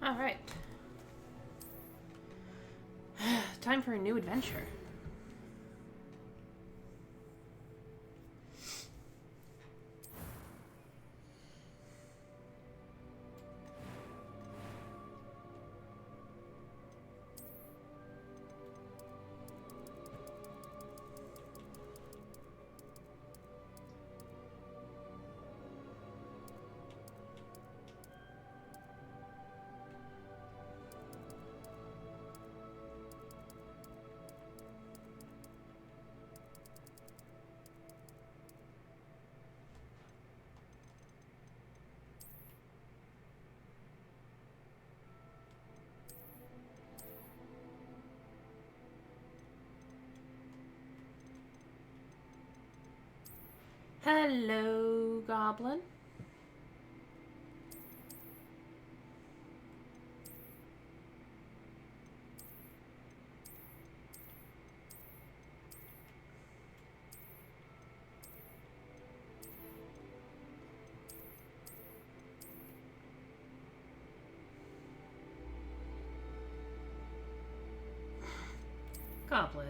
All right. Time for a new adventure. Hello, Goblin. Goblin.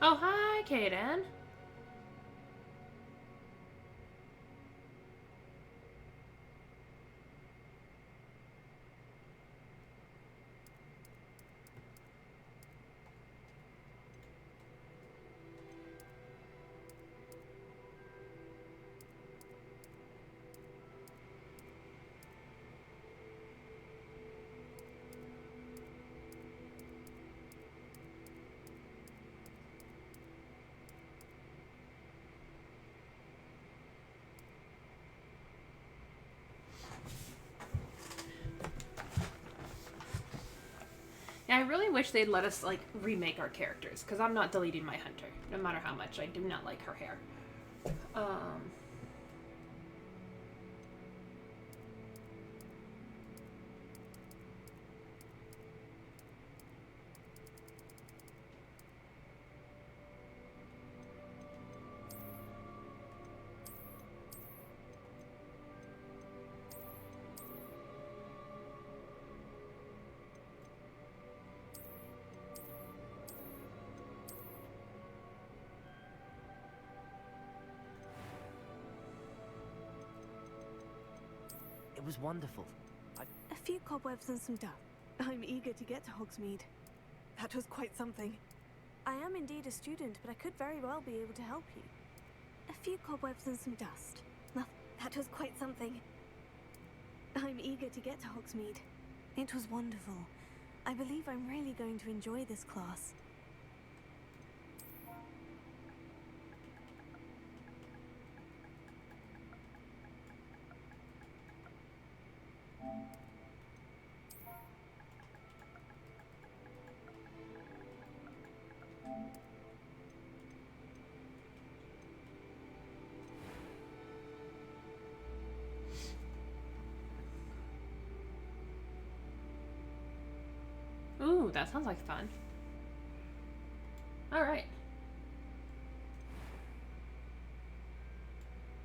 Oh, hi, Kaden. I really wish they'd let us, like, remake our characters, because I'm not deleting my hunter, no matter how much I do not like her hair. It was wonderful. A few cobwebs and some dust. I'm eager to get to Hogsmeade. That was quite something. I am indeed a student, but I could very well be able to help you. A few cobwebs and some dust. That was quite something. I'm eager to get to Hogsmeade. It was wonderful. I believe I'm really going to enjoy this class. Ooh, that sounds like fun. Alright.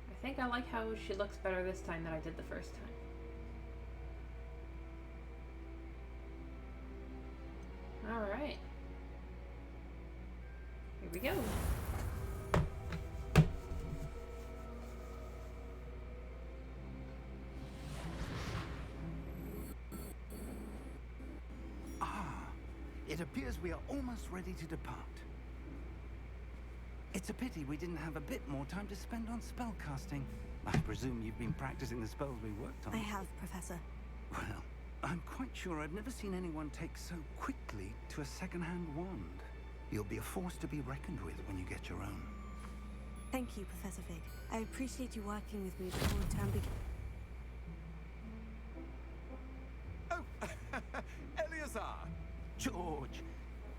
I think I like how she looks better this time than I did the first time. Alright. Here we go. It appears we are almost ready to depart. It's a pity we didn't have a bit more time to spend on spellcasting. I presume you've been practicing the spells we worked on. I have, Professor. Well, I'm quite sure I've never seen anyone take so quickly to a second-hand wand. You'll be a force to be reckoned with when you get your own. Thank you, Professor Fig. I appreciate you working with me before the term begins. Oh, Eleazar! George,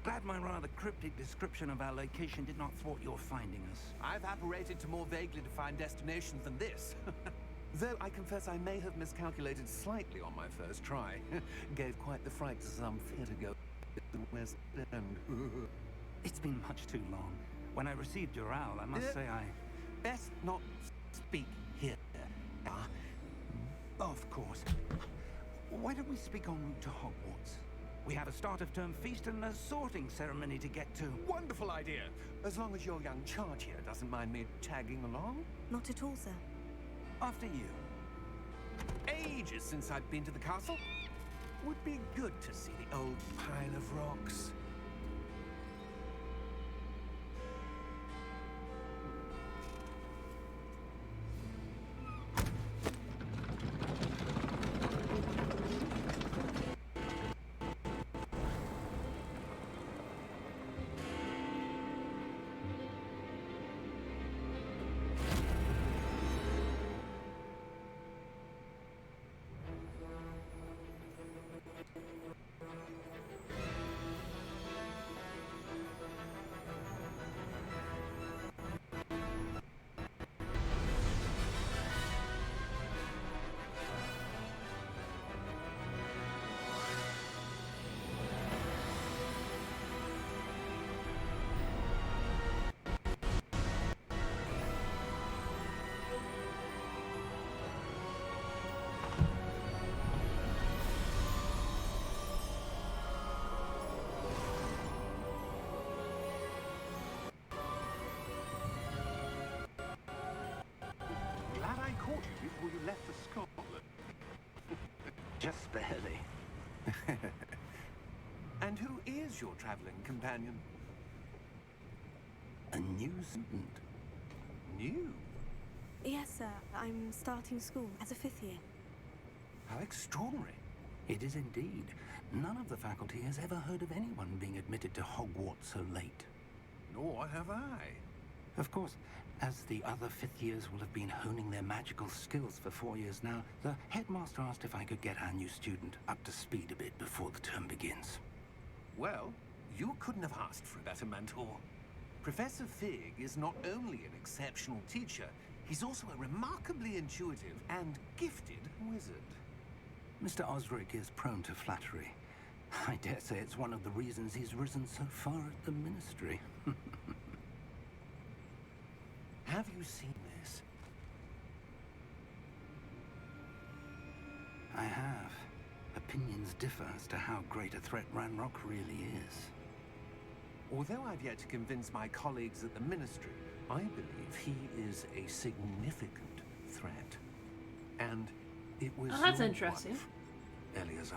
glad my rather cryptic description of our location did not thwart your finding us. I've apparated to more vaguely defined destinations than this. Though I confess I may have miscalculated slightly on my first try. Gave quite the fright to some theatergoers at the West End. It's been much too long. When I received your owl, I must say I... Best not speak here. Of course. Why don't we speak en route to Hogwarts? We have a start-of-term feast and a sorting ceremony to get to. Wonderful idea! As long as your young charge here doesn't mind me tagging along. Not at all, sir. After you. Ages since I've been to the castle. Would be good to see the old pile of rocks. Glad I caught you before you left for Scotland. Just barely. And who is your traveling companion? A new student. New? Yes, sir. I'm starting school as a 5th year. How extraordinary. It is indeed. None of the faculty has ever heard of anyone being admitted to Hogwarts so late. Nor have I. Of course, as the other 5th years will have been honing their magical skills for 4 years now, the headmaster asked if I could get our new student up to speed a bit before the term begins. Well, you couldn't have asked for a better mentor. Professor Fig is not only an exceptional teacher, he's also a remarkably intuitive and gifted wizard. Mr. Osric is prone to flattery. I dare say it's one of the reasons he's risen so far at the Ministry. Have you seen this? I have. Opinions differ as to how great a threat Ranrock really is. Although I've yet to convince my colleagues at the Ministry, I believe he is a significant threat. And it was that's your interesting. wife, Eleazar,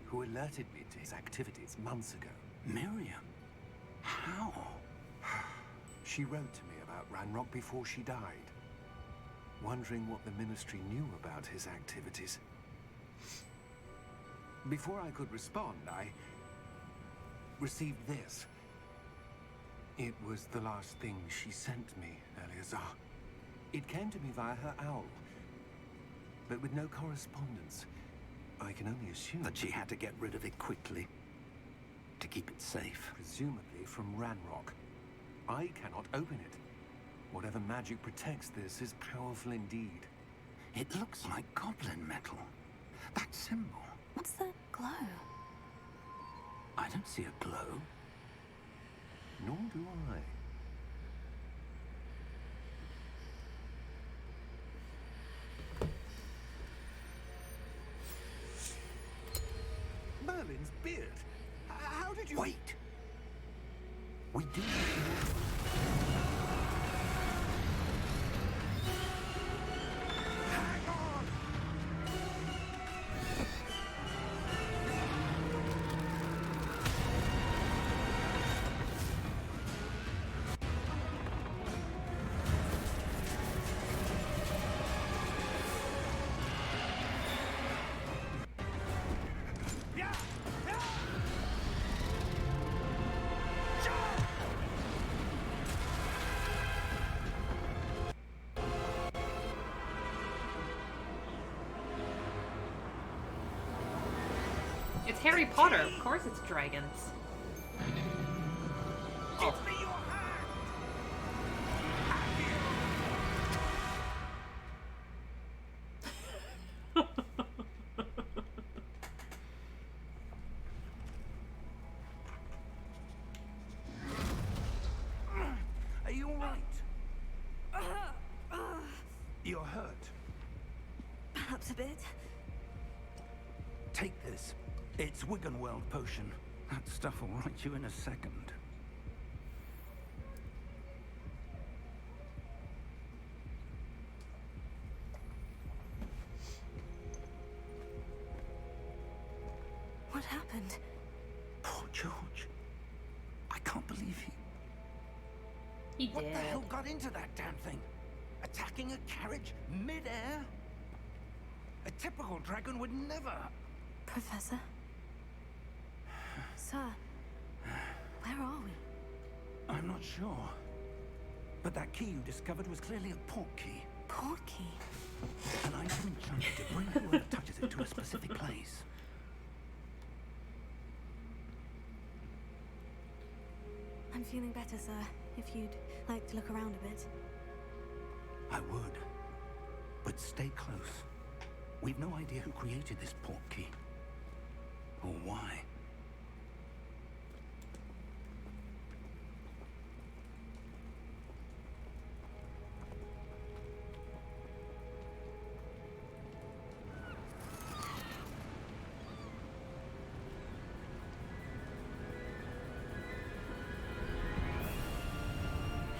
who alerted me to his activities months ago. Miriam? How? She wrote to me about Ranrock before she died, wondering what the Ministry knew about his activities. Before I could respond, I received this. It was the last thing she sent me, Eleazar. It came to me via her owl, but with no correspondence. I can only assume That she had to get rid of it quickly, to keep it safe. presumably from Ranrock. I cannot open it. Whatever magic protects this is powerful indeed. It looks like goblin metal. That symbol. What's the glow? I don't see a glow. Nor do I. Merlin's beard. How did you... Wait! We do Hang on! Yeah! Yeah! Jump! It's Harry Potter. Of course it's dragons. Give me your hand! Are you all right? You're hurt. Perhaps a bit. Take this. It's Wiggenweld potion. That stuff will right you in a second. What happened? Poor George. I can't believe He What did. the hell got into that damn thing? Attacking a carriage mid-air? A typical dragon would never. Professor? Sir, where are we? I'm not sure. But that key you discovered was clearly a port key. Port key? And I'm enchanted to bring whoever touches it to a specific place. I'm feeling better, sir. If you'd like to look around a bit. I would. But stay close. We've no idea who created this port key. Or why.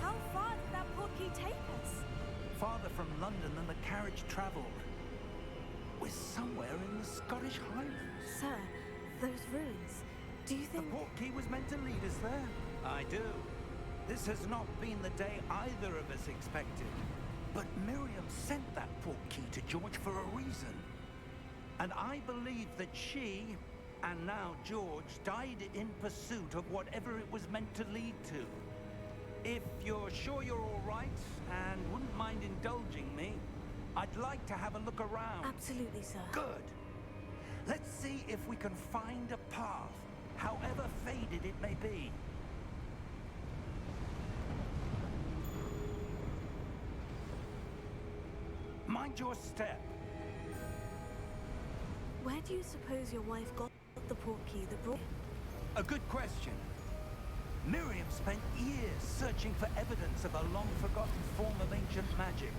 How far did that port key take us? Farther from London than the carriage travelled. We're somewhere in the Scottish Highlands. Sir, those ruins. Do you The think... port key was meant to lead us there. I do. This has not been the day either of us expected. But Miriam sent that port key to George for a reason. And I believe that she, and now George, died in pursuit of whatever it was meant to lead to. If you're sure you're all right, and wouldn't mind indulging me, I'd like to have a look around. Absolutely, sir. Good. Let's see if we can find a path however faded it may be. Mind your step. Where do you suppose your wife got the portkey that brought... A good question. Miriam spent years searching for evidence of a long-forgotten form of ancient magic.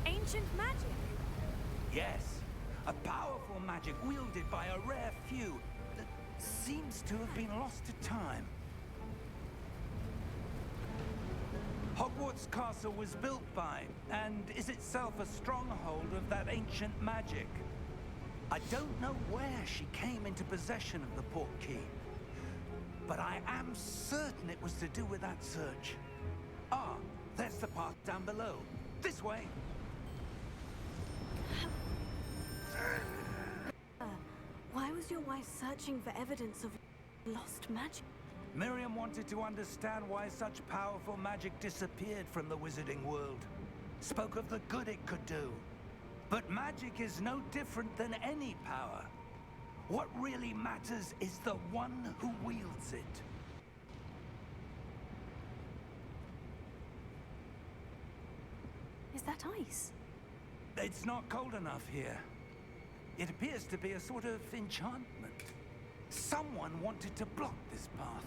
Ancient magic? Yes, a powerful magic wielded by a rare few that seems to have been lost to time. Hogwarts Castle was built by, and is itself a stronghold of that ancient magic. I don't know where she came into possession of the portkey, but I am certain it was to do with that search. Ah, there's the path down below. This way. Why was your wife searching for evidence of lost magic? Miriam wanted to understand why such powerful magic disappeared from the wizarding world. Spoke of the good it could do. But magic is no different than any power. What really matters is the one who wields it. Is that ice? It's not cold enough here. It appears to be a sort of enchantment. Someone wanted to block this path.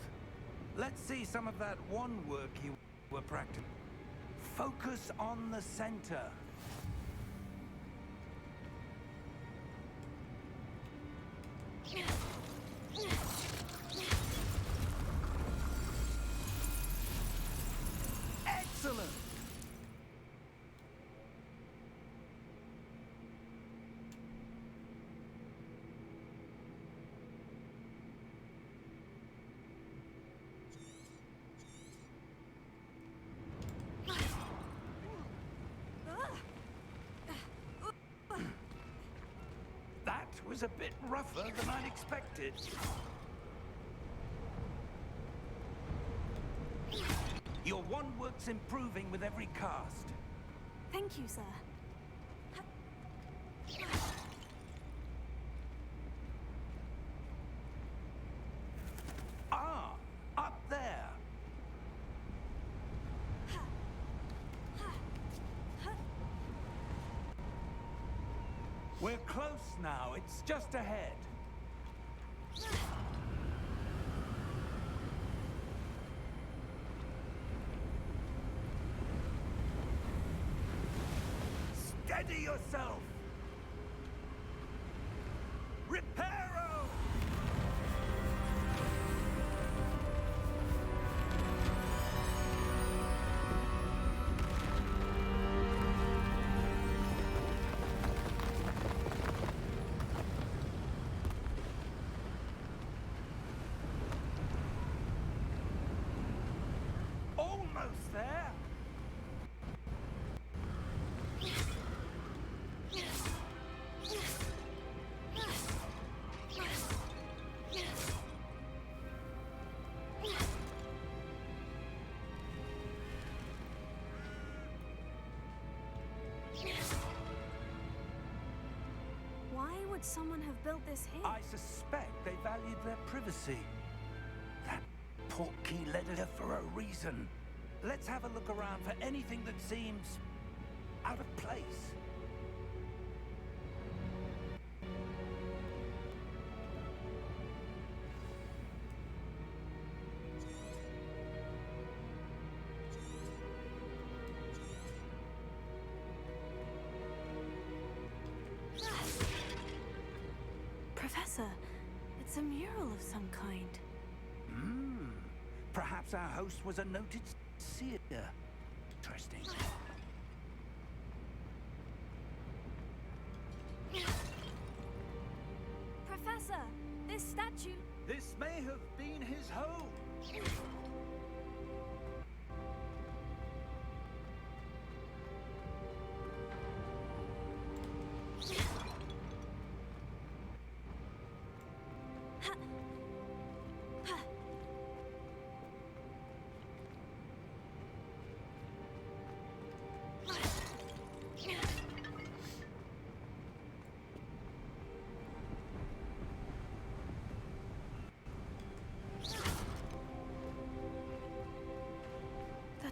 Let's see some of that wand work you were practicing. Focus on the center. Excellent! That was a bit rougher than I'd expected. Your wand work's improving with every cast. Thank you, sir. Ah, up there. We're close now. It's just ahead. Steady yourself. Reparo! Almost there. Why would someone have built this here? I suspect they valued their privacy. That portkey led her for a reason. Let's have a look around for anything that seems out of place. Professor, it's a mural of some kind. Perhaps our host was a noted seer. Interesting. Professor, this statue... This may have been his home.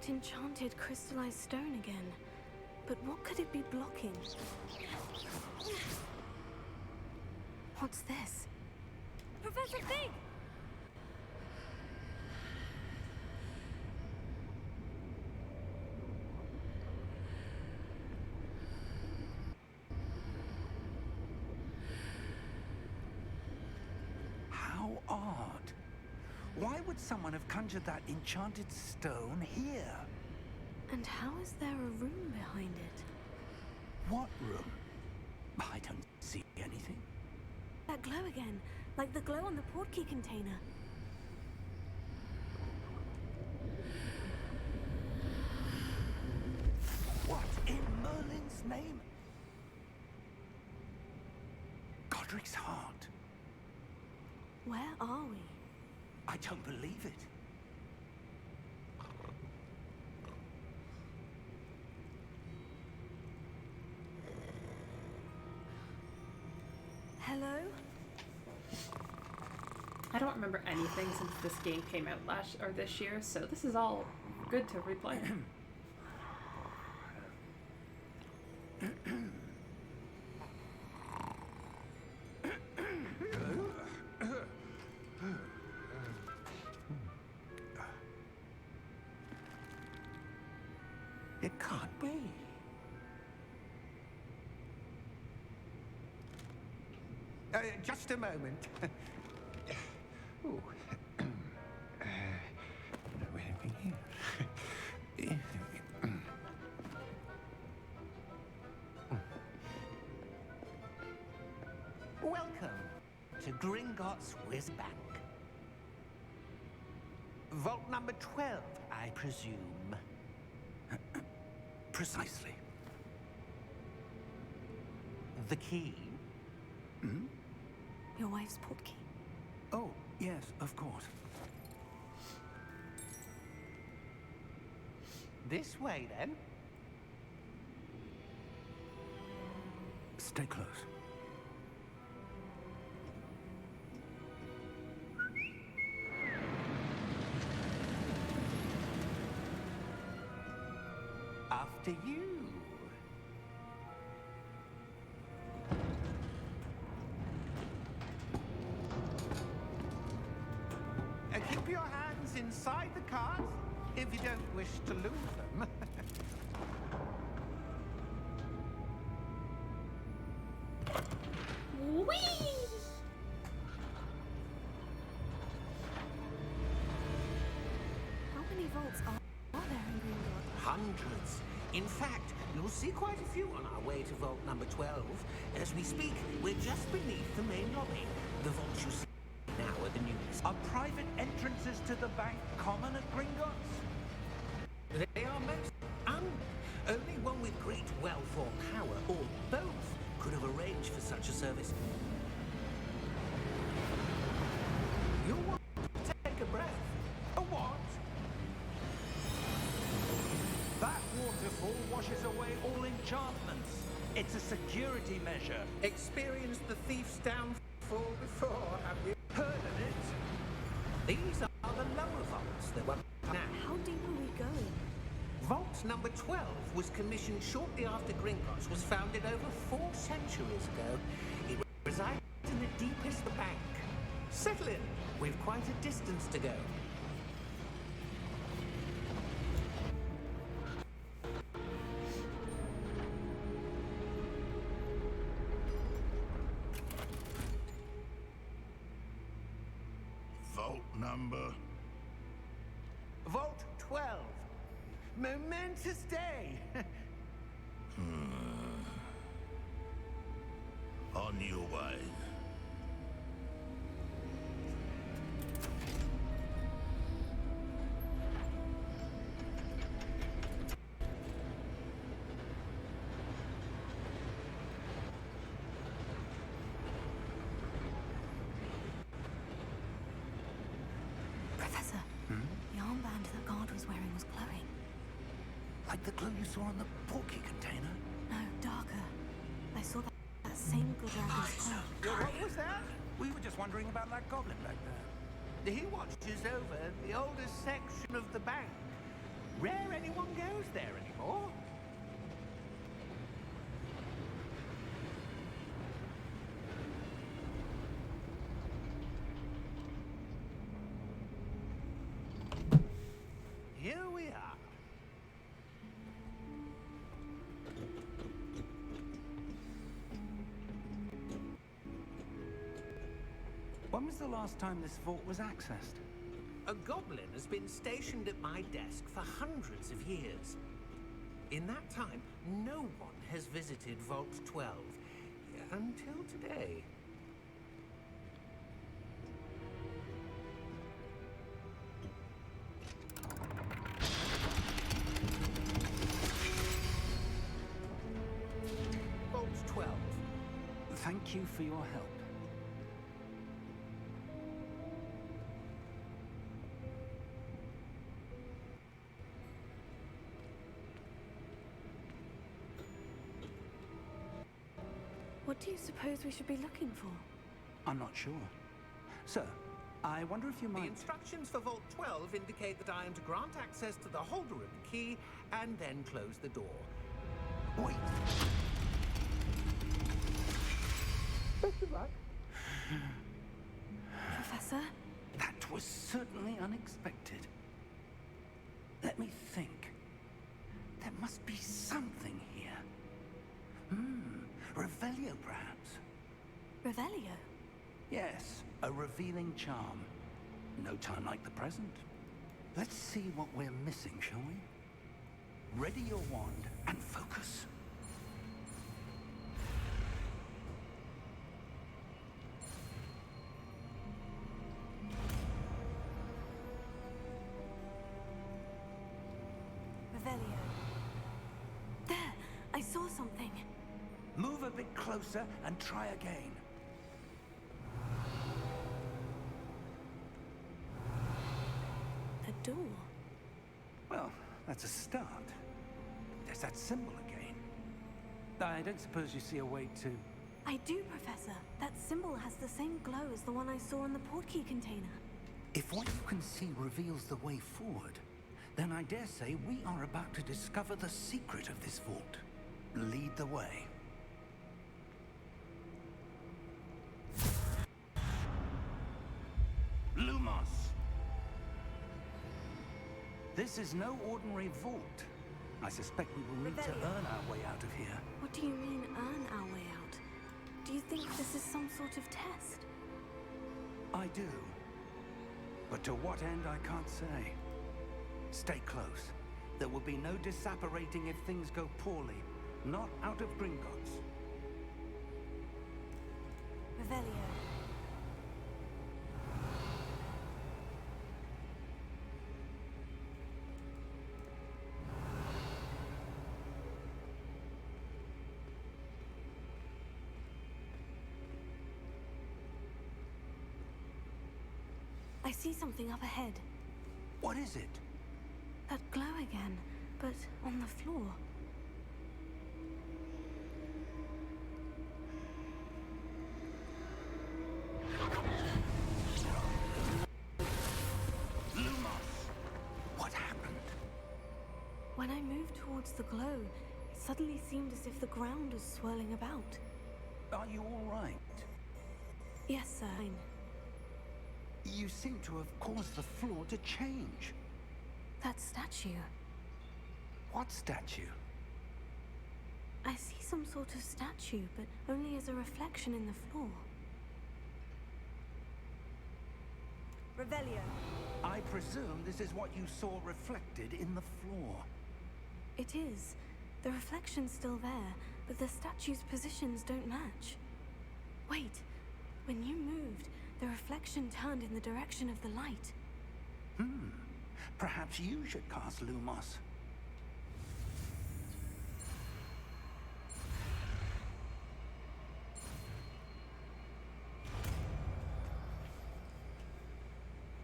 enchanted crystallized stone again. But what could it be blocking? What's this? Professor Fig! How odd. Why would someone have conjured that enchanted stone here? And how is there a room behind it? What room? I don't see anything. That glow again, like the glow on the portkey container. What in Merlin's name? Godric's heart. Where are we? I don't believe it. Hello? I don't remember anything since this game came out this year, so this is all good to replay. It can't be. Just a moment. Ooh. Anything here? Welcome to Gringotts Whiz Bank. Vault number 12, I presume. Precisely. The key? Hmm? Your wife's portkey. Oh, yes, of course. This way, then. Stay close. After you. Keep your hands inside the cart if you don't wish to lose them. Whee! How many vaults are there in Gringotts? Hundreds. In fact, you'll see quite a few on our way to vault number 12. As we speak, we're just beneath the main lobby. The vaults you see now are the newest. Are private entrances to the bank common at Gringotts? They are most only one with great wealth or power, or both, could have arranged for such a service. You'll want to take a breath. A what? That waterfall washes away all enchantments. It's a security measure. Experienced the thief's downfall before, have you? Heard of it? These are the lower vaults that were now. How deep are we going? Vault number 12 was commissioned shortly after Gringotts was founded over 4 centuries ago. It resides in the deepest bank. Settle in. We've quite a distance to go. Vault number? Vault 12. Momentous day. On your way. Professor, the armband that guard was wearing was glowing. Like the glow you saw on the portkey container? No, darker. I saw that same good dragon's claw. What was that? We were just wondering about that goblin back there. He watches over the oldest section of the bank. Rare anyone goes there anymore. Here we are. When was the last time this vault was accessed? A goblin has been stationed at my desk for hundreds of years. In that time, no one has visited Vault 12 until today. Vault 12. Thank you for your help. What do you suppose we should be looking for? I'm not sure. Sir, I wonder if you The might... instructions for Vault 12 indicate that I am to grant access to the holder of the key and then close the door. Wait! Best of luck. Professor? That was certainly unexpected. Let me think. There must be something here. Revelio, perhaps? Revelio? Yes, a revealing charm. No time like the present. Let's see what we're missing, shall we? Ready your wand and focus. Revelio. There! I saw something. Move a bit closer and try again. A door. Well, that's a start. There's that symbol again. I don't suppose you see a way to... I do, Professor. That symbol has the same glow as the one I saw in the portkey container. If what you can see reveals the way forward, then I dare say we are about to discover the secret of this vault. Lead the way. Lumos! This is no ordinary vault. I suspect we will need to Revelio. earn our way out of here. What do you mean, earn our way out? Do you think this is some sort of test? I do. But to what end, I can't say. Stay close. There will be no disapparating if things go poorly. Not out of Gringotts. Revelio. I see something up ahead. What is it? That glow again, but on the floor. Lumos! What happened? When I moved towards the glow, it suddenly seemed as if the ground was swirling about. Are you all right? Yes, sir. Fine. You seem to have caused the floor to change. That statue. What statue? I see some sort of statue, but only as a reflection in the floor. Revelio. I presume this is what you saw reflected in the floor. It is. The reflection's still there, but the statue's positions don't match. Wait. When you moved, the reflection turned in the direction of the light. Perhaps you should cast Lumos.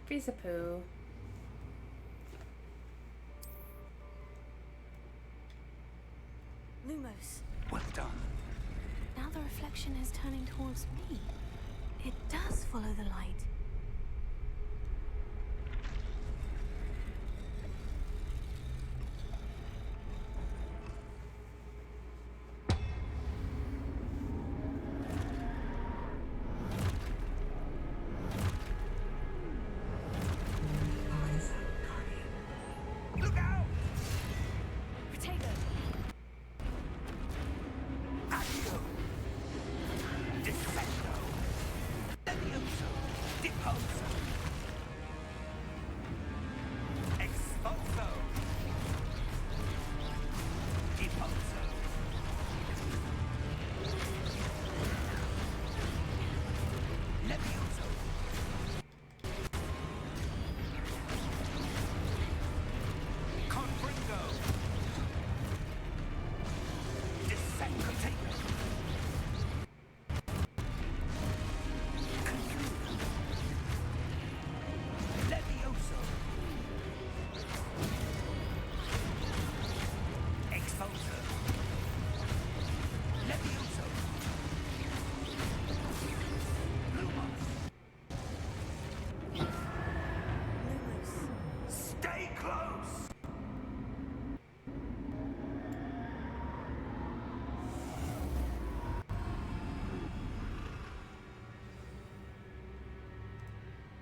Piece of poo. Lumos. Well done. Now the reflection is turning towards me. It does follow the light.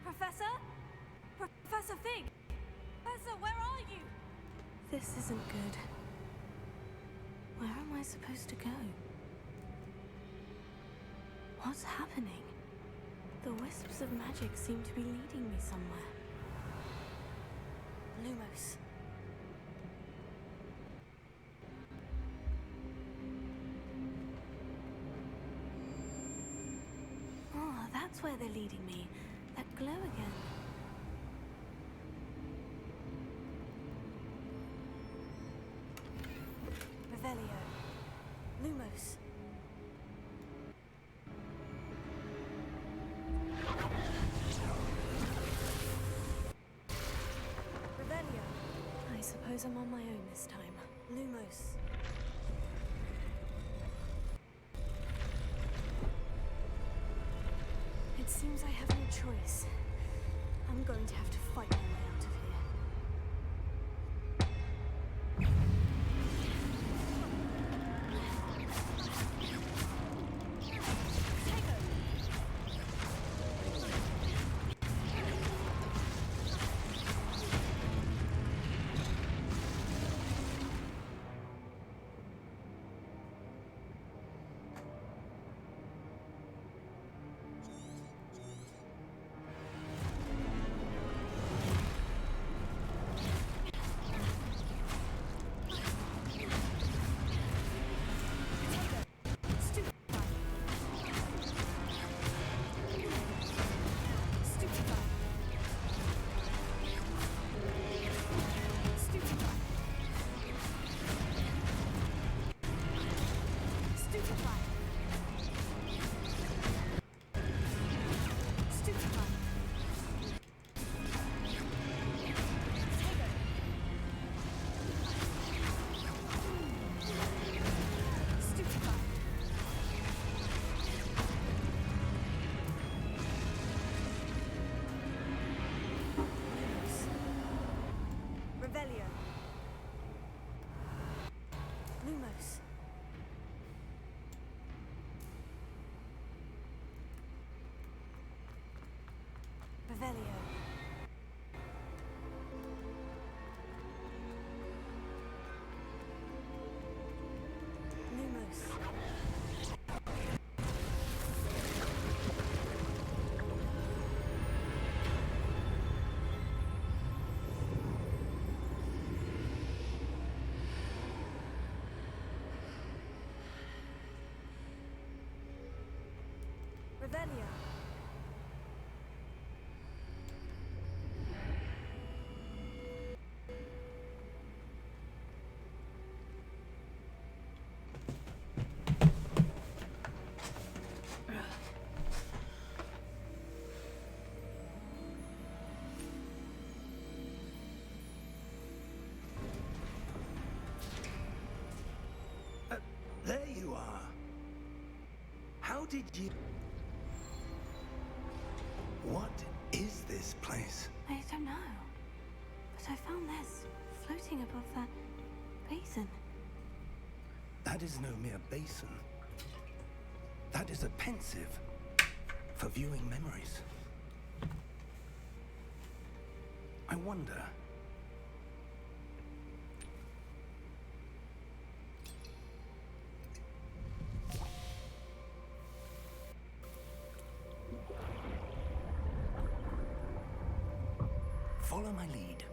Professor? Professor Fig? Professor, where are you? This isn't good. Where am I supposed to go? What's happening? The wisps of magic seem to be leading me somewhere. Lumos. Oh, that's where they're leading me. That glow again. Revelio. Lumos. Revelio. I suppose I'm on my own this time. Lumos. It seems I have no choice. I'm going to have to fight my way out of here. Revelio. Lumos. Revelio. Lumos. Revelio. There you are. How did you... What is this place? I don't know. But I found this floating above that basin. That is no mere basin. That is a pensive for viewing memories. I wonder... Follow my lead.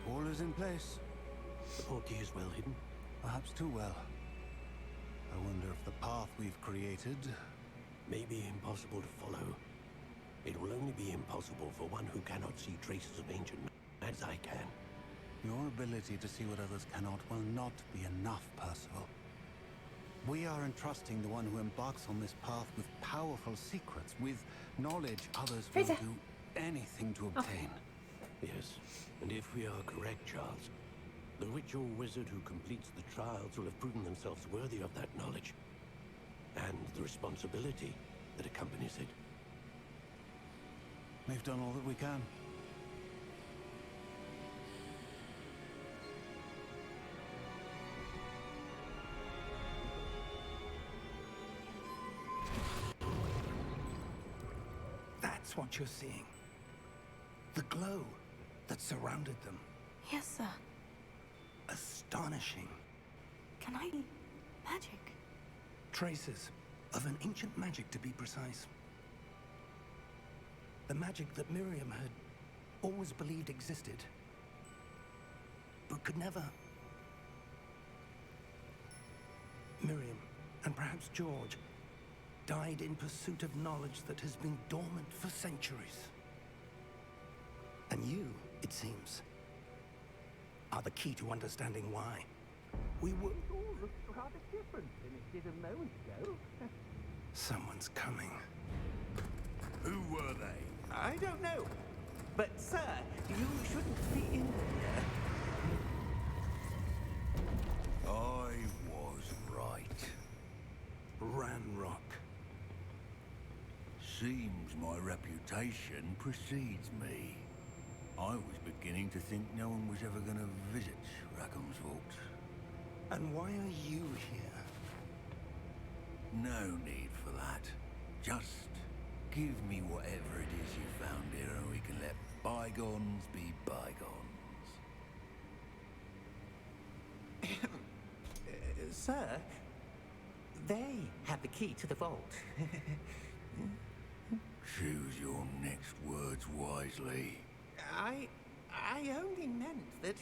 All is in place. The portkey is well hidden. Perhaps too well. I wonder if the path we've created... May be impossible to follow. It will only be impossible for one who cannot see traces of ancient as I can. Your ability to see what others cannot will not be enough, Percival. We are entrusting the one who embarks on this path with powerful secrets, with knowledge others will do anything to obtain. Yes, and if we are correct, Charles, The ritual wizard who completes the trials will have proven themselves worthy of that knowledge. And the responsibility that accompanies it. We've done all that we can. That's what you're seeing. The glow that surrounded them. Yes, sir. Astonishing. Can I... magic? Traces of an ancient magic, to be precise. The magic that Miriam had always believed existed, but could never. Miriam, and perhaps George, died in pursuit of knowledge that has been dormant for centuries. And you, it seems, are the key to understanding why. We were... It all looks rather different than it did a moment ago. Someone's coming. Who were they? I don't know. But, sir, you shouldn't be in here. I was right. Ranrock. Seems my reputation precedes me. I was beginning to think no one was ever going to visit Rackham's vault. And why are you here? No need for that. Just give me whatever it is you found here and we can let bygones be bygones. Sir, they have the key to the vault. Choose your next words wisely. I only meant that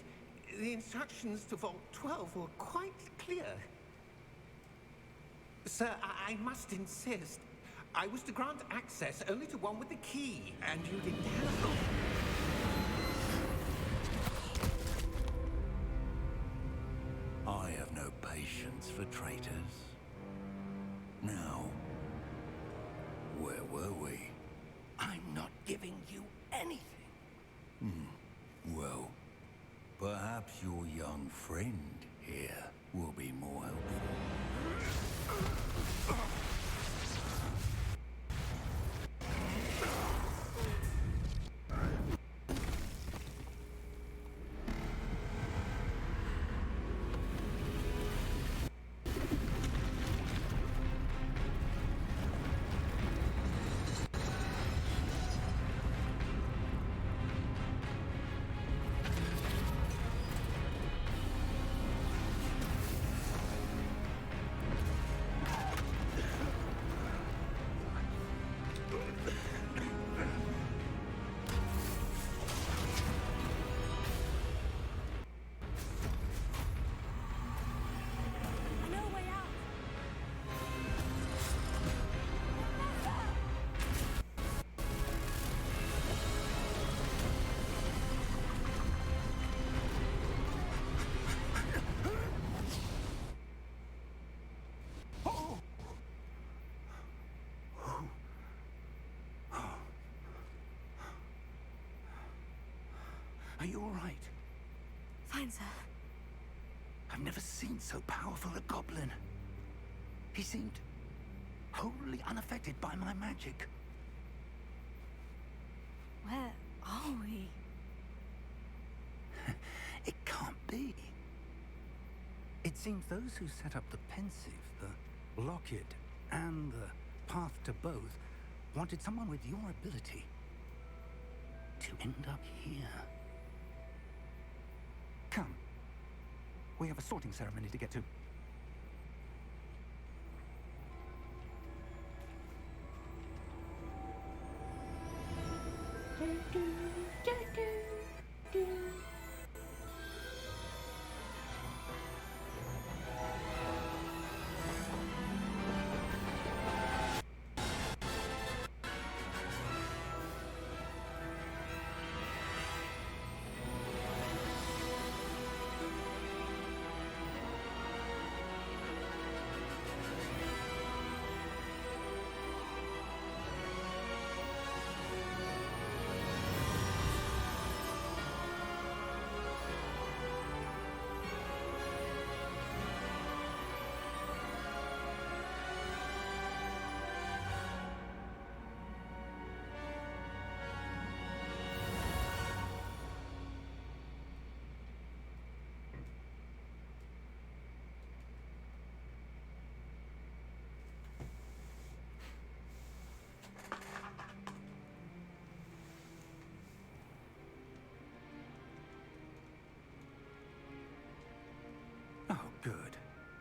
the instructions to Vault 12 were quite clear. Sir, I must insist. I was to grant access only to one with the key, and you didn't have... I have no patience for traitors. Now, where were we? I'm not giving you anything. Well, perhaps your young friend here will be more helpful. I know a way out. Are you all right? Fine, sir. I've never seen so powerful a goblin. He seemed wholly unaffected by my magic. Where are we? It can't be. It seems those who set up the pensive, the locket, and the path to both wanted someone with your ability to end up here. Come. We have a sorting ceremony to get to.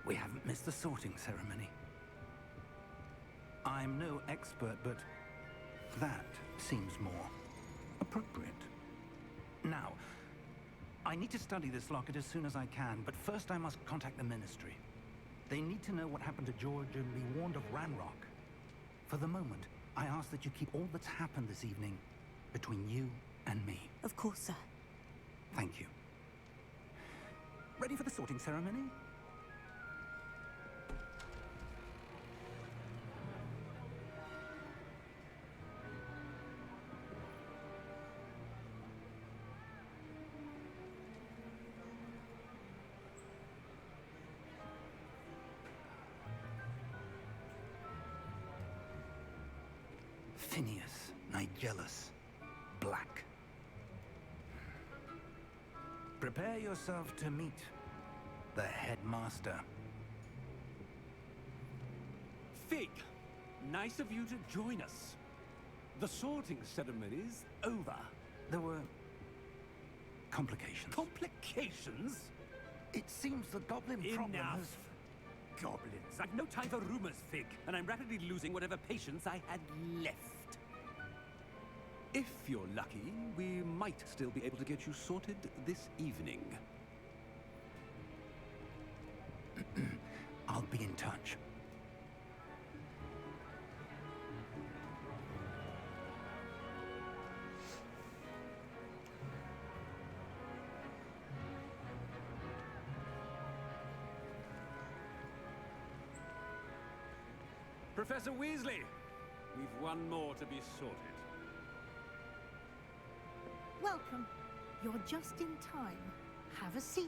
We haven't missed the sorting ceremony. I'm no expert, but that seems more appropriate. Now, I need to study this locket as soon as I can, but first I must contact the Ministry. They need to know what happened to George and be warned of Ranrock. For the moment, I ask that you keep all that's happened this evening between you and me. Of course, sir. Thank you. Ready for the sorting ceremony? Phineas, Nigellus, Black. Prepare yourself to meet the headmaster. Fig, nice of you to join us. The sorting ceremony's over. There were complications. Complications? It seems the goblin problem Enough. has... Goblins. I've no time for rumors, Fig, and I'm rapidly losing whatever patience I had left. If you're lucky, we might still be able to get you sorted this evening. I'll be in touch. Professor Weasley, we've one more to be sorted. Welcome. You're just in time. Have a seat.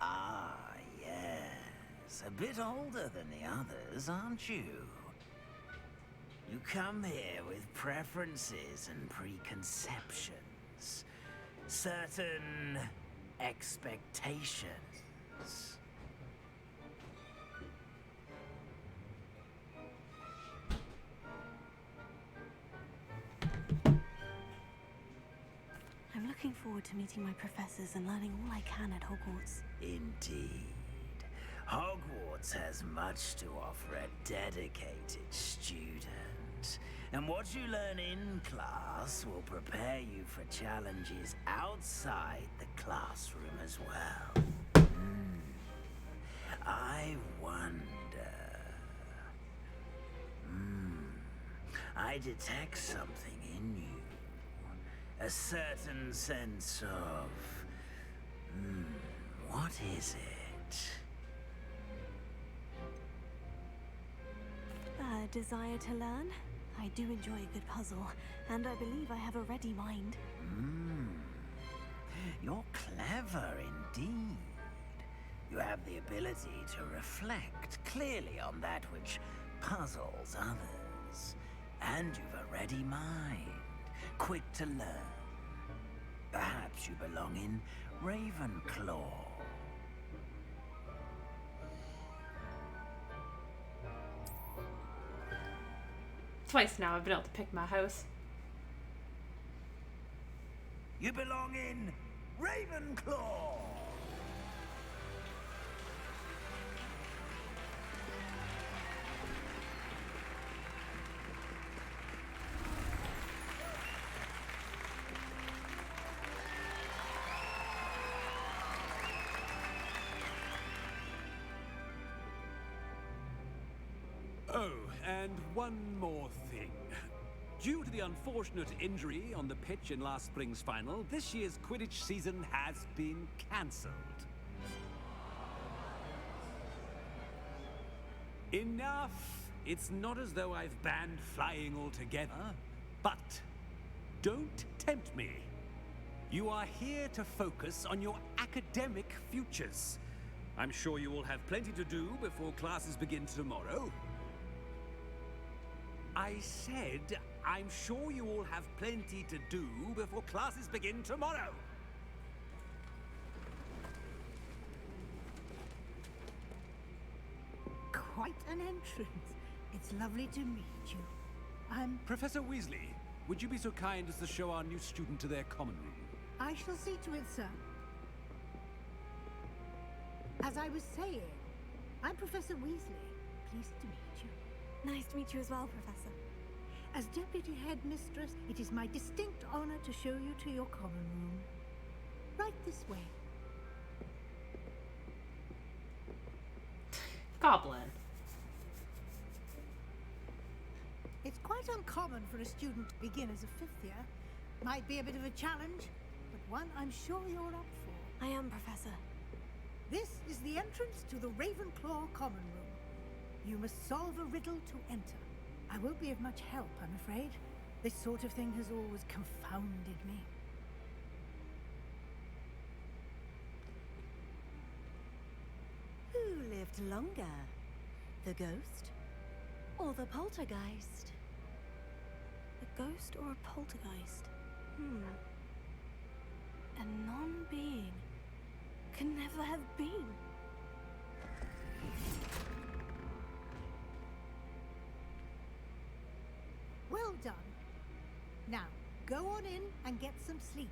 Ah, yes. A bit older than the others, aren't you? You come here with preferences and preconceptions. Certain expectations. I'm looking forward to meeting my professors and learning all I can at Hogwarts. Indeed. Hogwarts has much to offer a dedicated student. And what you learn in class will prepare you for challenges outside the classroom as well. I wonder... I detect something in you. A certain sense of... what is it? A desire to learn? I do enjoy a good puzzle, and I believe I have a ready mind. You're clever indeed. You have the ability to reflect clearly on that which puzzles others. And you've a ready mind, quick to learn. Perhaps you belong in Ravenclaw. Twice now I've been able to pick my house. You belong in Ravenclaw! Oh, and one more thing. Due to the unfortunate injury on the pitch in last spring's final, this year's Quidditch season has been cancelled. Enough! It's not as though I've banned flying altogether, but don't tempt me. You are here to focus on your academic futures. I'm sure you will have plenty to do before classes begin tomorrow. I said, I'm sure you all have plenty to do before classes begin tomorrow. an entrance. It's lovely to meet you. I'm... Professor Weasley, would you be so kind as to show our new student to their common room? I shall see to it, sir. As I was saying, I'm Professor Weasley. Pleased to meet you. Nice to meet you as well, Professor. As Deputy Headmistress, it is my distinct honor to show you to your common room. Right this way. Goblin. It's quite uncommon for a student to begin as a fifth year. Might be a bit of a challenge, but one I'm sure you're up for. I am, Professor. This is the entrance to the Ravenclaw common room. You must solve a riddle to enter. I won't be of much help, I'm afraid. This sort of thing has always confounded me. Who lived longer? The ghost or the poltergeist? A ghost or a poltergeist? A non-being can never have been. Well done. Now, go on in and get some sleep.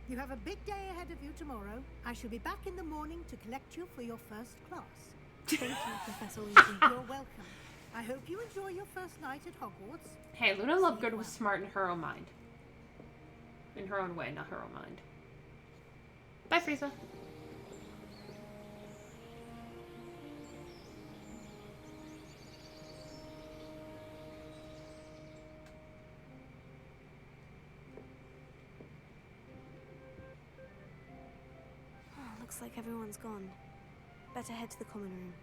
You have a big day ahead of you tomorrow. I shall be back in the morning to collect you for your first class. Thank you, Professor Weasley. You're welcome. I hope you enjoy your first night at Hogwarts. Hey, Luna Lovegood was smart in her own mind. In her own way, not her own mind. Bye, Frieza. Looks like everyone's gone. Better head to the common room.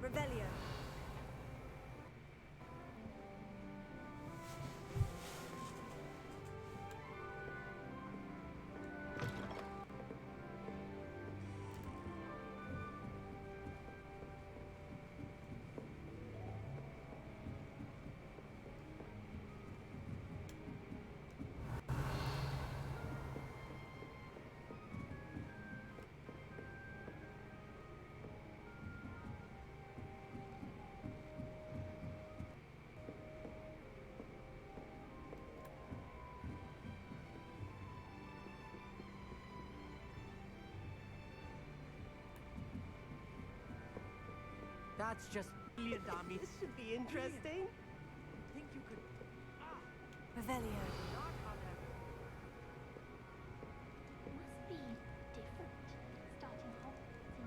Revelio. That's just brilliant, Army. This should be interesting. I think you could... Revelio. Must be different starting Hogwarts in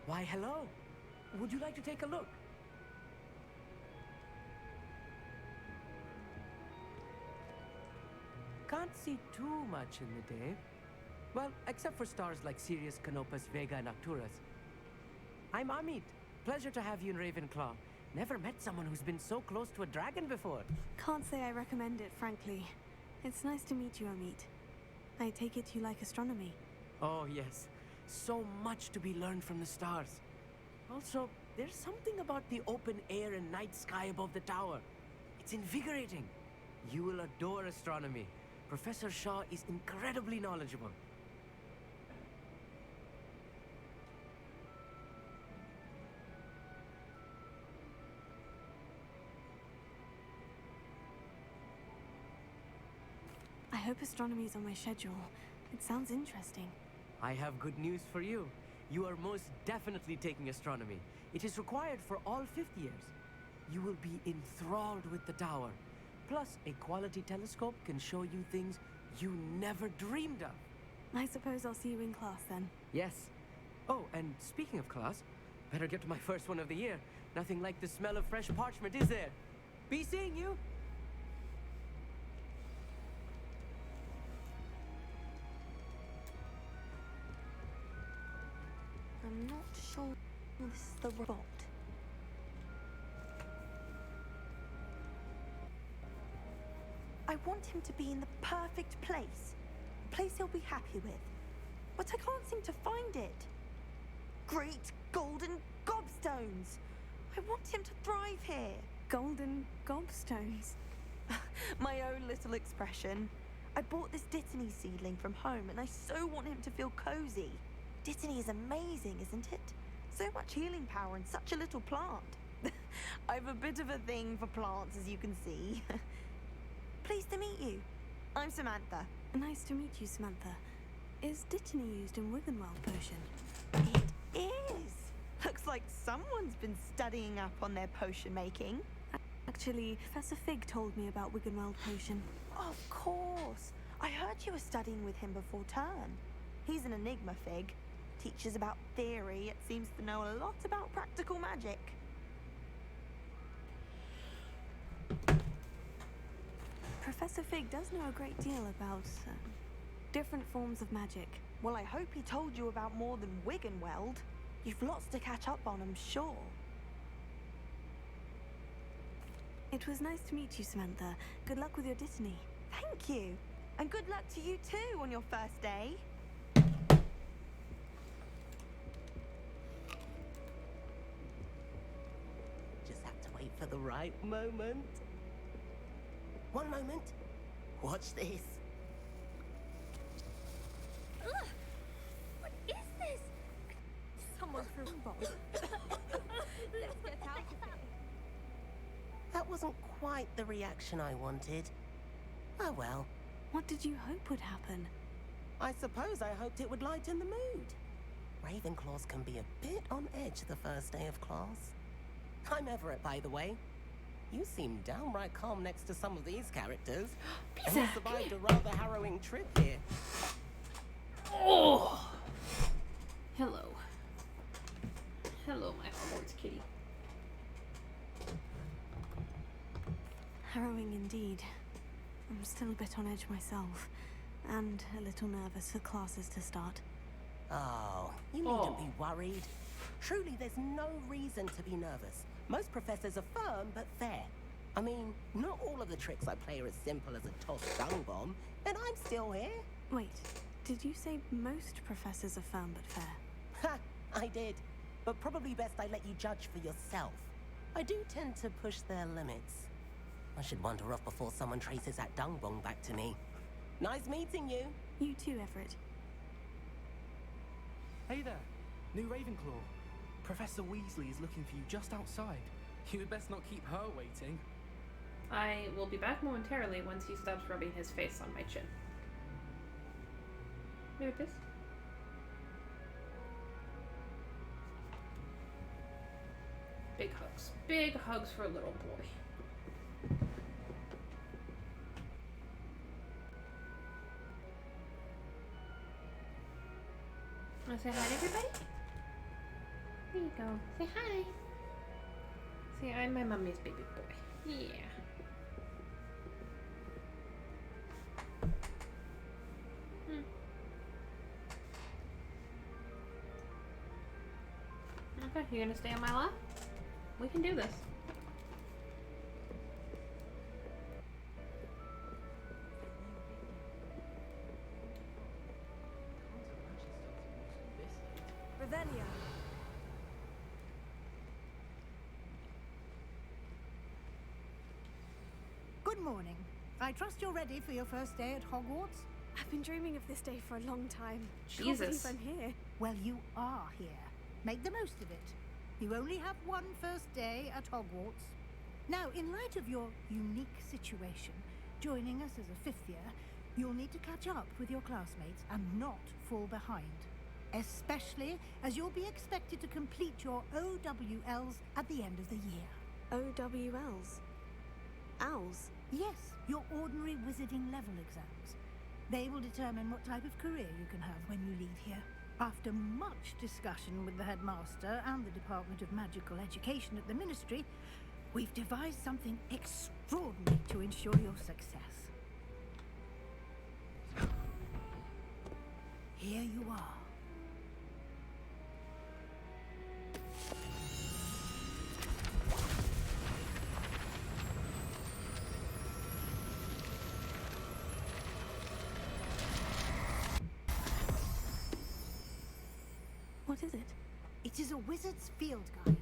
Why, hello. Would you like to take a look? Can't see too much in the day. Well, except for stars like Sirius, Canopus, Vega, and Arcturus. I'm Amit. Pleasure to have you in Ravenclaw. Never met someone who's been so close to a dragon before. Can't say I recommend it, frankly. It's nice to meet you, Amit. I take it you like astronomy. Oh, yes. So much to be learned from the stars. Also, there's something about the open air and night sky above the tower. It's invigorating. You will adore astronomy. Professor Shaw is incredibly knowledgeable. I hope astronomy's on my schedule. It sounds interesting. I have good news for you. You are most definitely taking astronomy. It is required for all fifth years. You will be enthralled with the tower. Plus, a quality telescope can show you things you never dreamed of. I suppose I'll see you in class then. Yes. Oh, and speaking of class, better get to my first one of the year. Nothing like the smell of fresh parchment, is there? Be seeing you! I'm not sure this is the spot. I want him to be in the perfect place. A place he'll be happy with. But I can't seem to find it. Great golden gobstones! I want him to thrive here. Golden gobstones. My own little expression. I bought this Dittany seedling from home and I so want him to feel cozy. Dittany is amazing, isn't it? So much healing power in such a little plant. I've a bit of a thing for plants, as you can see. Pleased to meet you. I'm Samantha. Nice to meet you, Samantha. Is Dittany used in Wiggenweld potion? It is. Looks like someone's been studying up on their potion making. Actually, Professor Fig told me about Wiggenweld potion. Of course. I heard you were studying with him before term. He's an enigma, Fig. Teaches about theory, yet seems to know a lot about practical magic. Professor Fig does know a great deal about different forms of magic. Well, I hope he told you about more than Wiggenweld. You've lots to catch up on, I'm sure. It was nice to meet you, Samantha. Good luck with your Dittany. Thank you. And good luck to you too on your first day. Just have to wait for the right moment. One moment. Watch this. Ugh! What is this? Someone threw a bomb. Let's get out of here. That wasn't quite the reaction I wanted. Oh well. What did you hope would happen? I suppose I hoped it would lighten the mood. Ravenclaws can be a bit on edge the first day of class. I'm Everett, by the way. You seem downright calm next to some of these characters. And you survived a rather harrowing trip here. Oh! Hello. Hello, my Hogwarts kitty. Harrowing indeed. I'm still a bit on edge myself, and a little nervous for classes to start. Oh, you needn't be worried. Truly, there's no reason to be nervous. Most professors are firm but fair. I mean, not all of the tricks I play are as simple as a tossed dung bomb, and I'm still here. Wait, did you say most professors are firm but fair? Ha! I did. But probably best I let you judge for yourself. I do tend to push their limits. I should wander off before someone traces that dung bomb back to me. Nice meeting you. You too, Everett. Hey there, new Ravenclaw. Professor Weasley is looking for you just outside. You had best not keep her waiting. I will be back momentarily once he stops rubbing his face on my chin. Maybe this? Big hugs. Big hugs for a little boy. Wanna say hi to everybody? There you go. Say hi. Say I'm my mummy's baby boy. Yeah. Okay, you gonna stay on my lap? We can do this. Revelio. Good morning. I trust you're ready for your first day at Hogwarts? I've been dreaming of this day for a long time. Jesus. Can't believe I'm here. Well, you are here. Make the most of it. You only have one first day at Hogwarts. Now, in light of your unique situation, joining us as a fifth year, you'll need to catch up with your classmates and not fall behind. Especially as you'll be expected to complete your OWLs at the end of the year. OWLs? Owls? Yes, your ordinary wizarding level exams. They will determine what type of career you can have when you leave here. After much discussion with the headmaster and the Department of Magical Education at the Ministry, we've devised something extraordinary to ensure your success. Here you are. What is it? It is a wizard's field guide.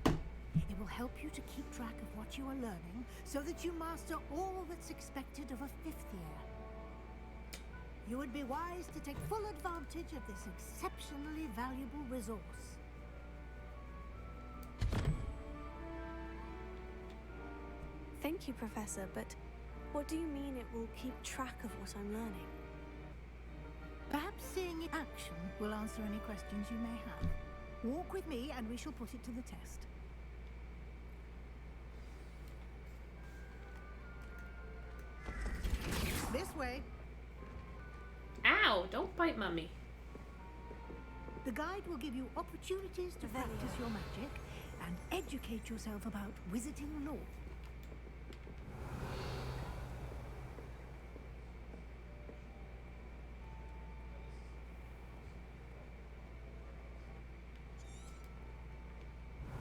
It will help help you to keep track of what you are learning so that you master all that's expected of a 5th year. You would be wise to take full advantage of this exceptionally valuable resource. Thank you, Professor, but what do you mean it will keep track of what I'm learning? Perhaps seeing in action will answer any questions you may have. Walk with me and we shall put it to the test. This way. Ow! Don't bite Mummy. The guide will give you opportunities to practice your magic and educate yourself about wizarding lore.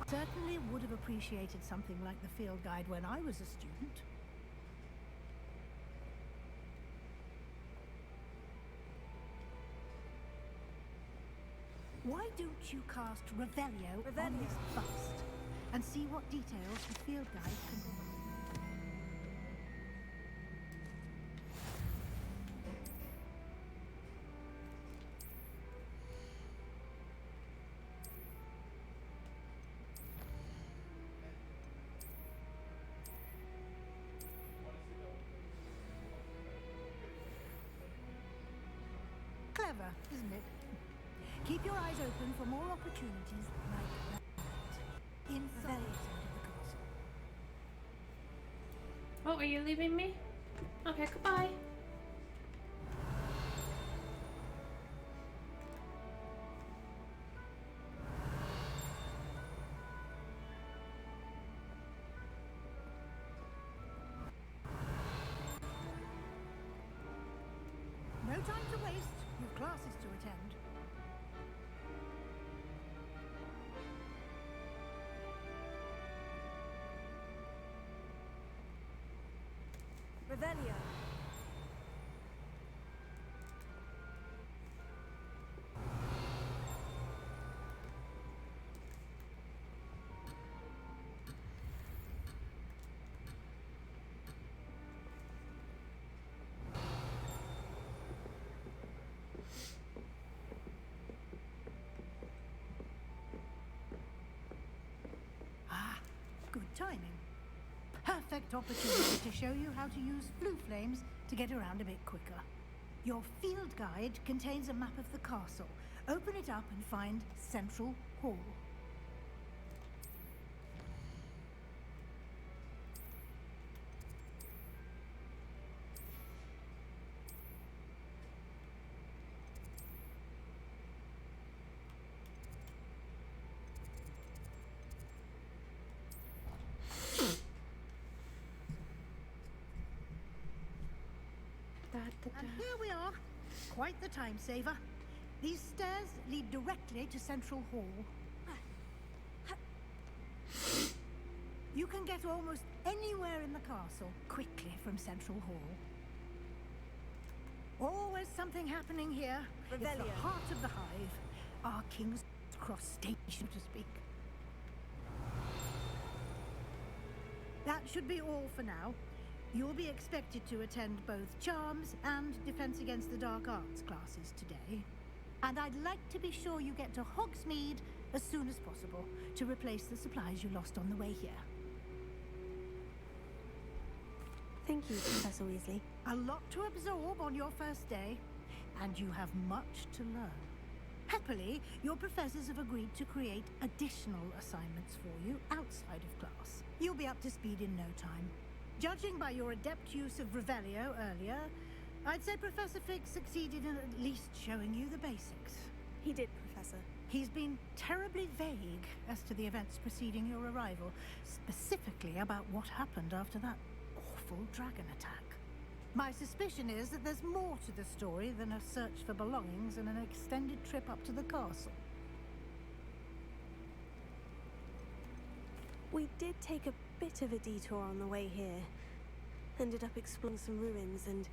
Certainly would have appreciated something like the field guide when I was a student. Why don't you cast Revelio on this bust and see what details the field guide can provide? Clever, isn't it? Keep your eyes open for more opportunities like that. Inside the castle. Oh, are you leaving me? Okay, goodbye. No time to waste. You've classes to attend. Revelio. Good timing. Perfect opportunity to show you how to use flue flames to get around a bit quicker. Your field guide contains a map of the castle. Open it up and find Central Hall. And here we are. Quite the time saver. These stairs lead directly to Central Hall. You can get almost anywhere in the castle quickly from Central Hall. Always something happening here. It's the heart of the hive. Our King's Cross station, to speak. That should be all for now. You'll be expected to attend both Charms and Defense Against the Dark Arts classes today. And I'd like to be sure you get to Hogsmeade as soon as possible to replace the supplies you lost on the way here. Thank you, Professor Weasley. A lot to absorb on your first day, and you have much to learn. Happily, your professors have agreed to create additional assignments for you outside of class. You'll be up to speed in no time. Judging by your adept use of Revelio earlier, I'd say Professor Fig succeeded in at least showing you the basics. He did, Professor. He's been terribly vague as to the events preceding your arrival, specifically about what happened after that awful dragon attack. My suspicion is that there's more to the story than a search for belongings and an extended trip up to the castle. We did take a bit of a detour on the way here. Ended up exploring some ruins and...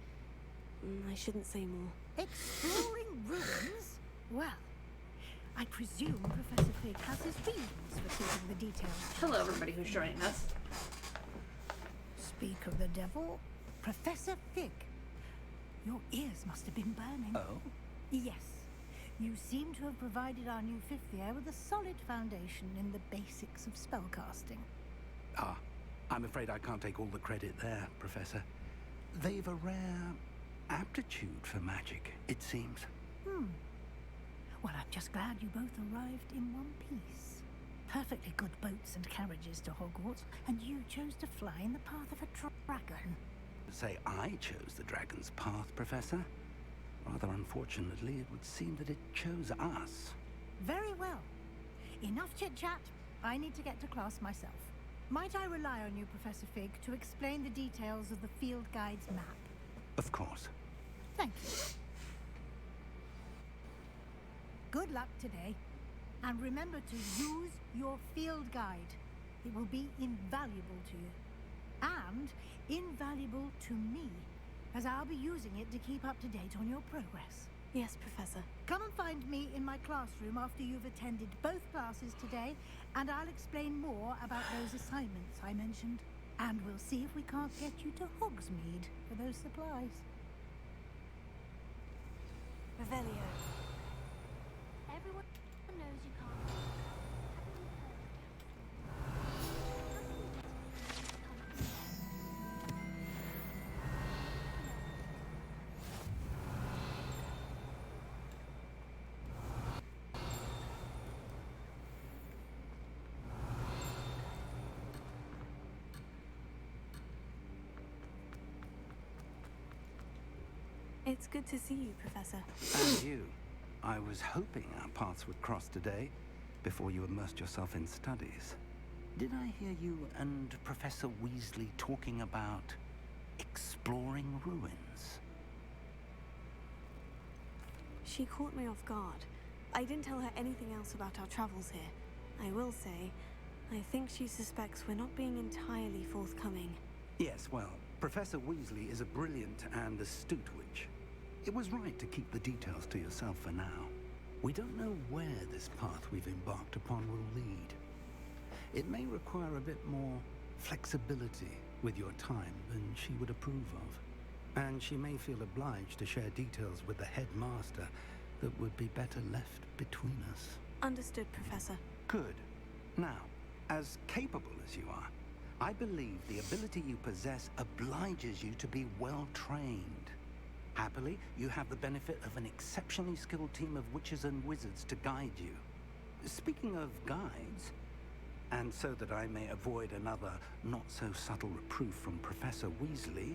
I shouldn't say more. Exploring ruins? Well, I presume Professor Fig has his reasons for keeping the details. Hello, everybody who's joining us. Speak of the devil, Professor Fig. Your ears must have been burning. Oh? Yes. You seem to have provided our new fifth year with a solid foundation in the basics of spellcasting. Ah, I'm afraid I can't take all the credit there, Professor. They've a rare aptitude for magic, it seems. Well, I'm just glad you both arrived in one piece. Perfectly good boats and carriages to Hogwarts, and you chose to fly in the path of a dragon. Say I chose the dragon's path, Professor. Rather unfortunately, it would seem that it chose us. Very well. Enough chit-chat. I need to get to class myself. Might I rely on you, Professor Fig, to explain the details of the field guide's map? Of course. Thank you. Good luck today. And remember to use your field guide. It will be invaluable to you. And invaluable to me, as I'll be using it to keep up to date on your progress. Yes, Professor. Come and find me in my classroom after you've attended both classes today, and I'll explain more about those assignments I mentioned. And we'll see if we can't get you to Hogsmeade for those supplies. Revelio. Everyone knows you can't. It's good to see you, Professor. And you. I was hoping our paths would cross today, before you immersed yourself in studies. Did I hear you and Professor Weasley talking about exploring ruins? She caught me off guard. I didn't tell her anything else about our travels here. I will say, I think she suspects we're not being entirely forthcoming. Yes, well, Professor Weasley is a brilliant and astute witch. It was right to keep the details to yourself for now. We don't know where this path we've embarked upon will lead. It may require a bit more flexibility with your time than she would approve of. And she may feel obliged to share details with the headmaster that would be better left between us. Understood, Professor. Good. Now, as capable as you are, I believe the ability you possess obliges you to be well trained. Happily, you have the benefit of an exceptionally skilled team of witches and wizards to guide you. Speaking of guides, and so that I may avoid another not-so-subtle reproof from Professor Weasley,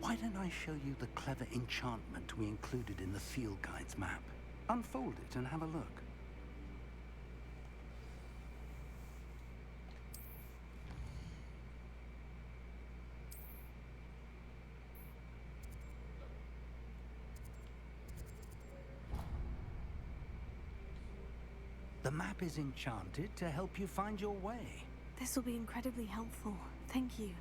why don't I show you the clever enchantment we included in the field guide's map? Unfold it and have a look. The map is enchanted to help you find your way. This will be incredibly helpful. Thank you.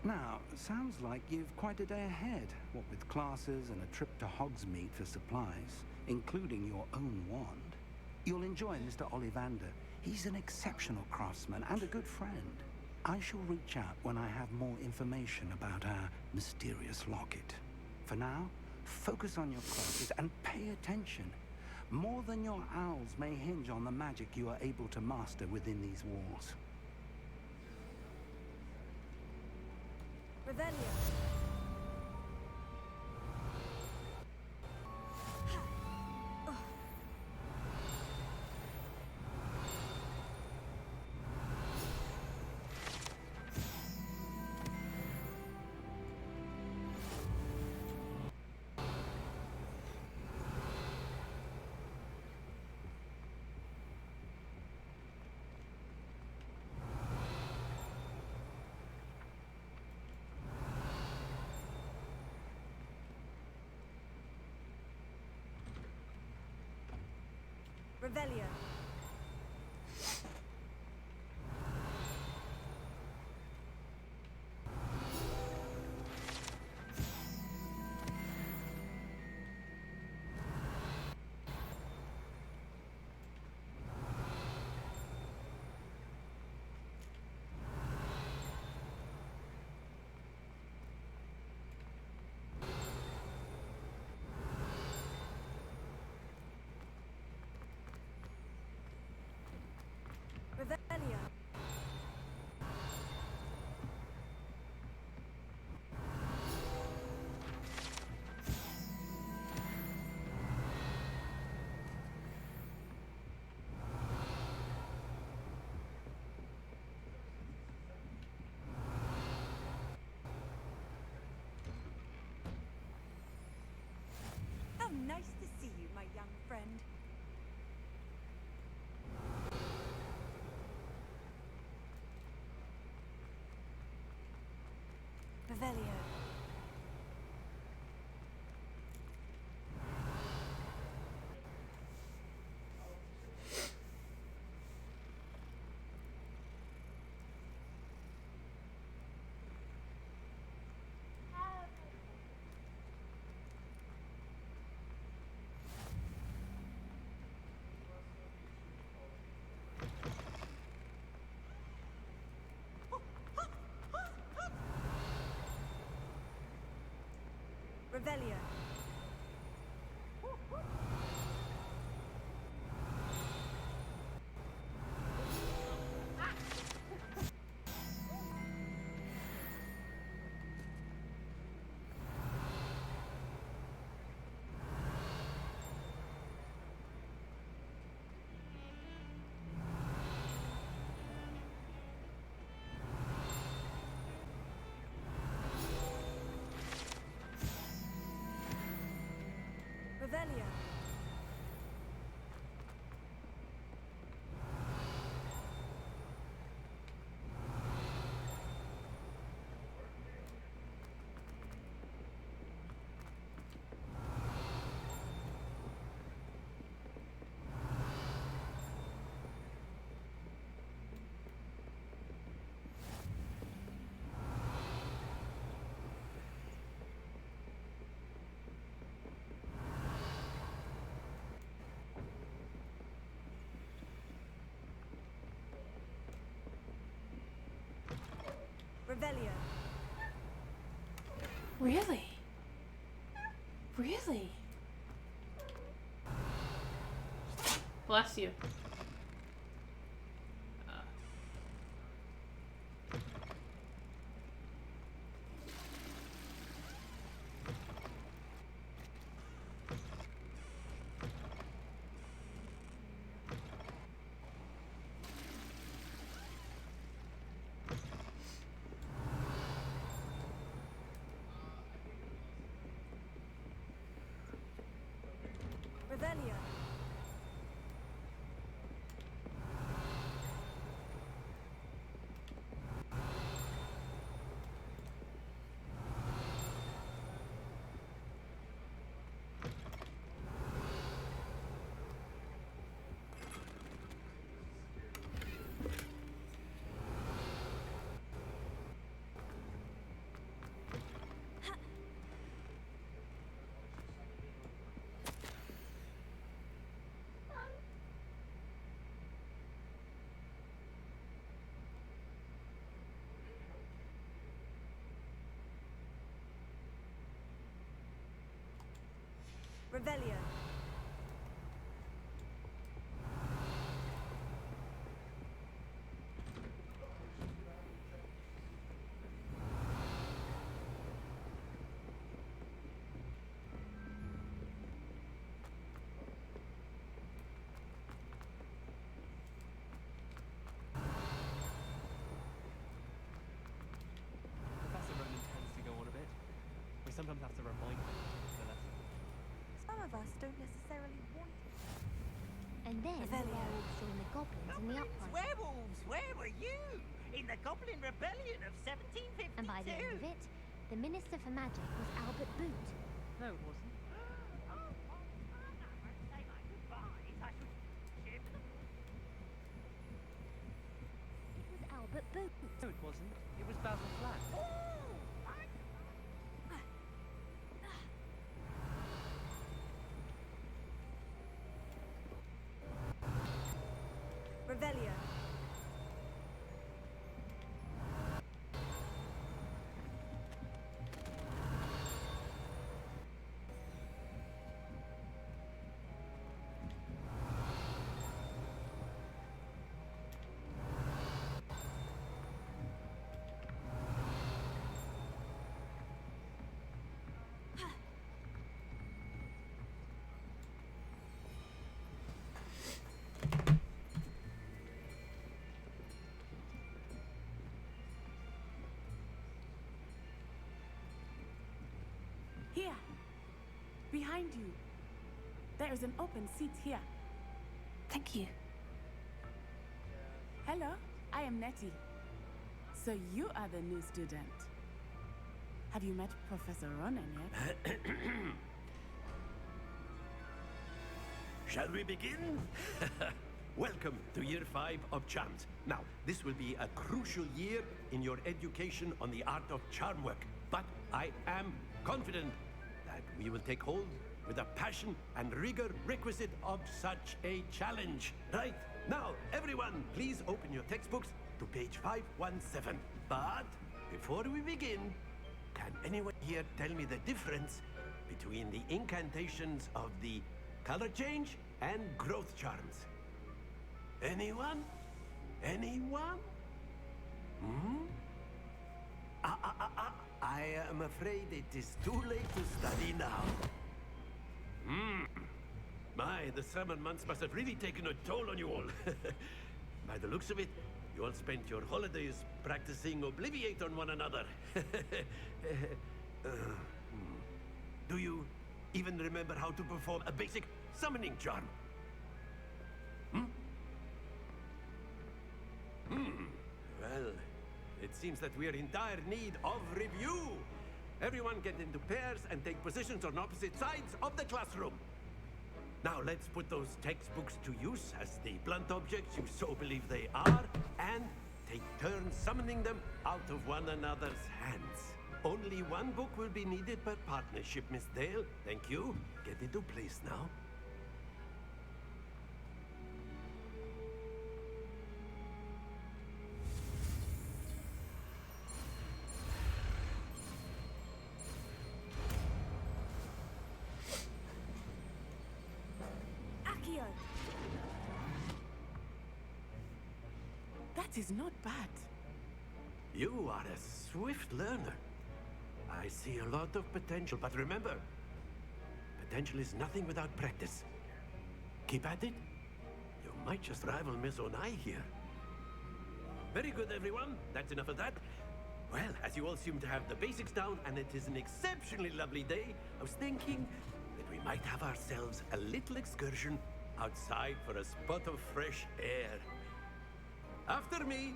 Now, sounds like you've quite a day ahead, what with classes and a trip to Hogsmeade for supplies, including your own wand. You'll enjoy Mr. Ollivander. He's an exceptional craftsman and a good friend. I shall reach out when I have more information about our mysterious locket. For now, focus on your classes and pay attention. More than your owls may hinge on the magic you are able to master within these walls. Revelio. Revelio. Revelio. Revelio. Revelio. Revelio. Really? Really? Bless you. Revelio. Revelio. Professor Ronan tends to go on a bit. We sometimes have to remind him of the lesson. Some of us don't necessarily want it. And then the Revelio. werewolves joined the goblins in the uprising. Werewolves, where were you? In the Goblin Rebellion of 1752. And by the end of it, the Minister for Magic was Albert Boot. No, it wasn't. It was Albert Boot. No, it wasn't. It was Basil Flack. Revelio. Here. Behind you. There is an open seat here. Thank you. Hello, I am Nettie. So you are the new student. Have you met Professor Ronan yet? Shall we begin? Welcome to Year 5 of Charms. Now, this will be a crucial year in your education on the art of charm work. But I am confident that we will take hold with the passion and rigor requisite of such a challenge. Right, now, everyone, please open your textbooks to page 517. But before we begin, can anyone here tell me the difference between the incantations of the color change and growth charms? Anyone? Anyone? I am afraid it is too late to study now. My, the summer months must have really taken a toll on you all. By the looks of it, you all spent your holidays practicing Obliviate on one another. Do you even remember how to perform a basic summoning charm? Well, it seems that we are in dire need of review. Everyone get into pairs and take positions on opposite sides of the classroom. Now let's put those textbooks to use as the blunt objects you so believe they are, and take turns summoning them out of one another's hands. Only one book will be needed per partnership, Miss Dale. Thank you. Get into place now. That is not bad. You are a swift learner. I see a lot of potential, but remember, potential is nothing without practice. Keep at it. You might just rival Miss Onai here. Very good, everyone. That's enough of that. Well, as you all seem to have the basics down, and it is an exceptionally lovely day, I was thinking that we might have ourselves a little excursion outside for a spot of fresh air. After me.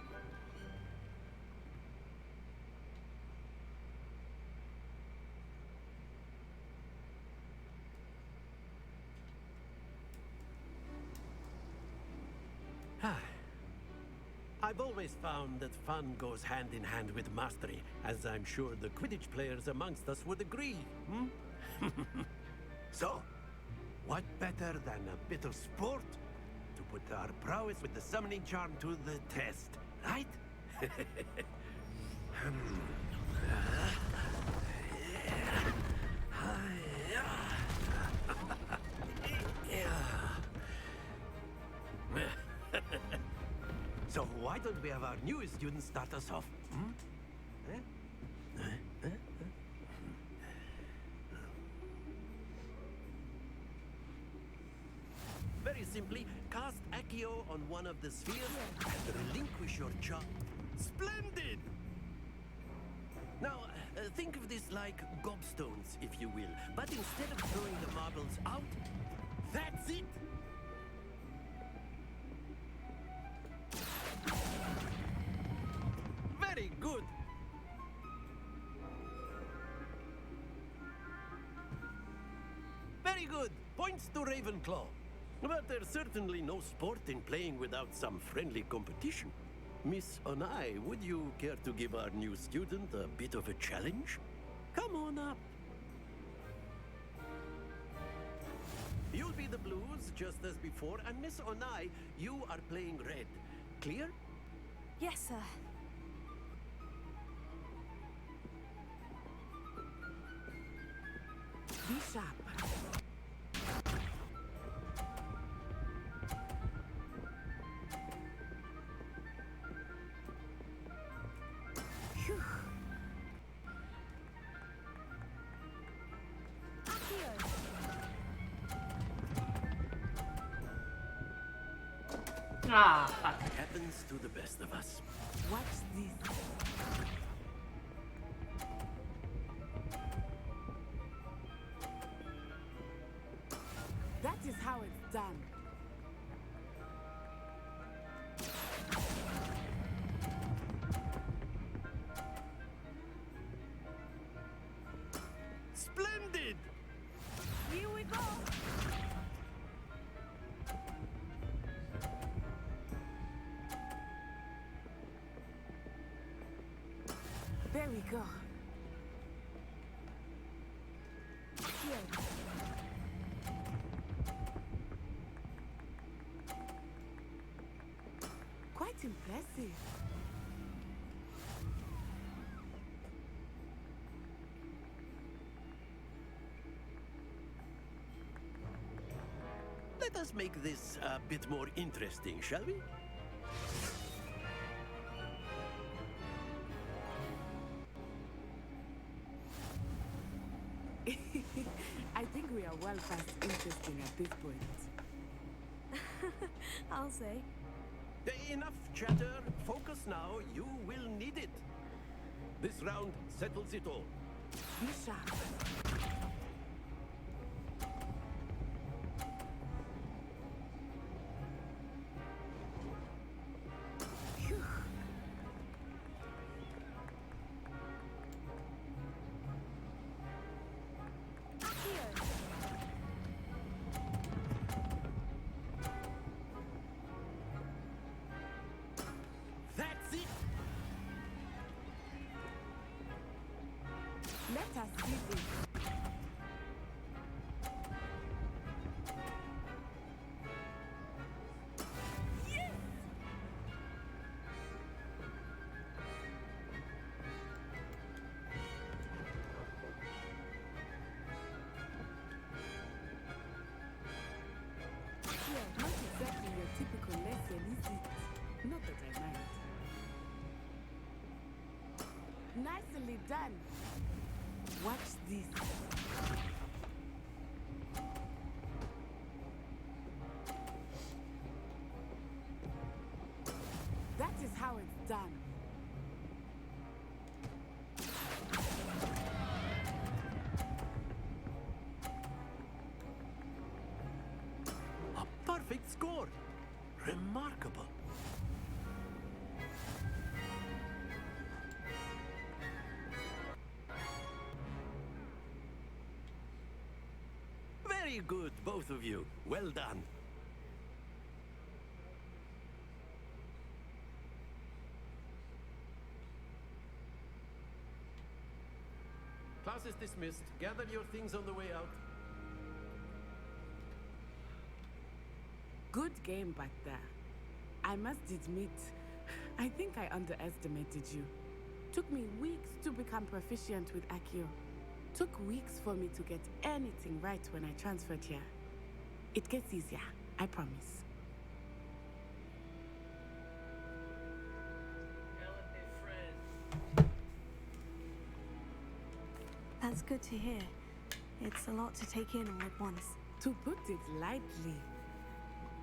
I've always found that fun goes hand in hand with mastery, as I'm sure the Quidditch players amongst us would agree, So, what better than a bit of sport to put our prowess with the summoning charm to the test, right? So why don't we have our newest student start us off? Very simply, cast Accio on one of the spheres and relinquish your charm. Splendid! Now, think of this like gobstones, if you will. But instead of throwing the marbles out, that's it! Very good! Very good! Points to Ravenclaw. But there's certainly no sport in playing without some friendly competition. Miss Onai, would you care to give our new student a bit of a challenge? Come on up. You'll be the blues, just as before, and Miss Onai, you are playing red. Clear? Yes, sir. Be sharp. Ah, fuck. It happens to the best of us. Watch this. That is how it's done. There we go. Here. Quite impressive. Let us make this a bit more interesting, shall we? I think we are well past interesting at this point. I'll say. Enough chatter. Focus now. You will need it. This round settles it all. Be sharp. That's it. Let us see this. Yes! Yeah, not exactly your typical lesson, is it? Not that I mind. Nicely done. Watch this. That is how it's done. A perfect score. Remarkable. Very good, both of you. Well done. Class is dismissed. Gather your things on the way out. Good game back there. I must admit, I think I underestimated you. Took me weeks to become proficient with Accio. Took weeks for me to get anything right when I transferred here. It gets easier, I promise. That's good to hear. It's a lot to take in all at once. To put it lightly,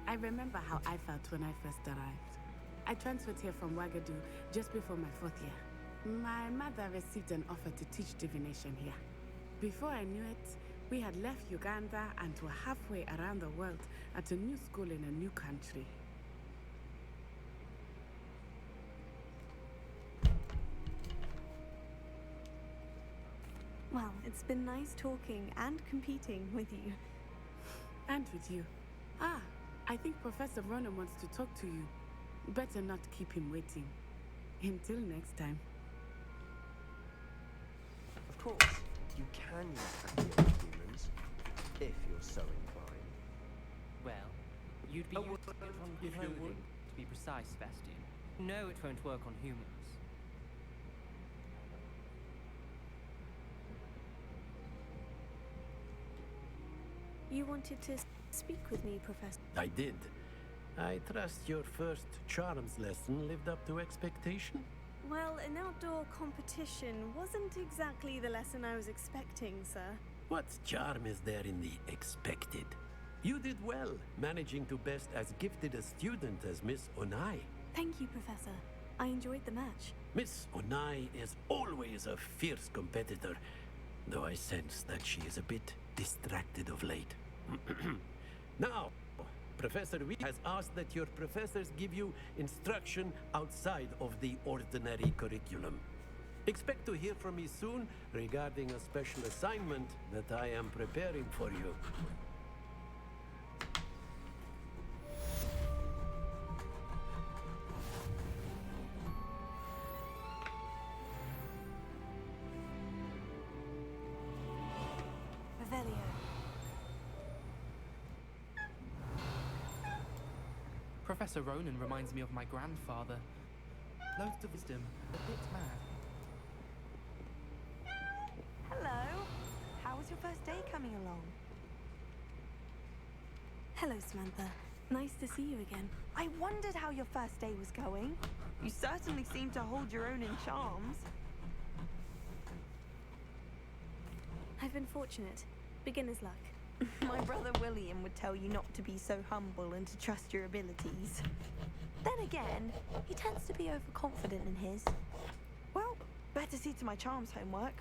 I remember how I felt when I first arrived. I transferred here from Wagadu just before my 4th year. My mother received an offer to teach divination here. Before I knew it, we had left Uganda and were halfway around the world at a new school in a new country. Well, it's been nice talking and competing with you. And with you. Ah, I think Professor Ronan wants to talk to you. Better not keep him waiting. Until next time. Of course, you can use Accio on humans, if you're so inclined. Well, you'd be using it on if you clothing, would. to be precise, Sebastian. No, it won't work on humans. You wanted to speak with me, Professor? I did. I trust your first charms lesson lived up to expectation? Well, an outdoor competition wasn't exactly the lesson I was expecting, sir. What charm is there in the expected? You did well, managing to best as gifted a student as Miss Onai. Thank you, Professor. I enjoyed the match. Miss Onai is always a fierce competitor, though I sense that she is a bit distracted of late. Now, Professor Wee has asked that your professors give you instruction outside of the ordinary curriculum. Expect to hear from me soon regarding a special assignment that I am preparing for you. Revelio. Professor Ronan reminds me of my grandfather. Loads of wisdom, a bit mad. Hello. How was your first day coming along? Hello, Samantha. Nice to see you again. I wondered how your first day was going. You certainly seem to hold your own in charms. I've been fortunate. Beginner's luck. My brother William would tell you not to be so humble and to trust your abilities. Then again, he tends to be overconfident in his. Well, better see to my charms homework.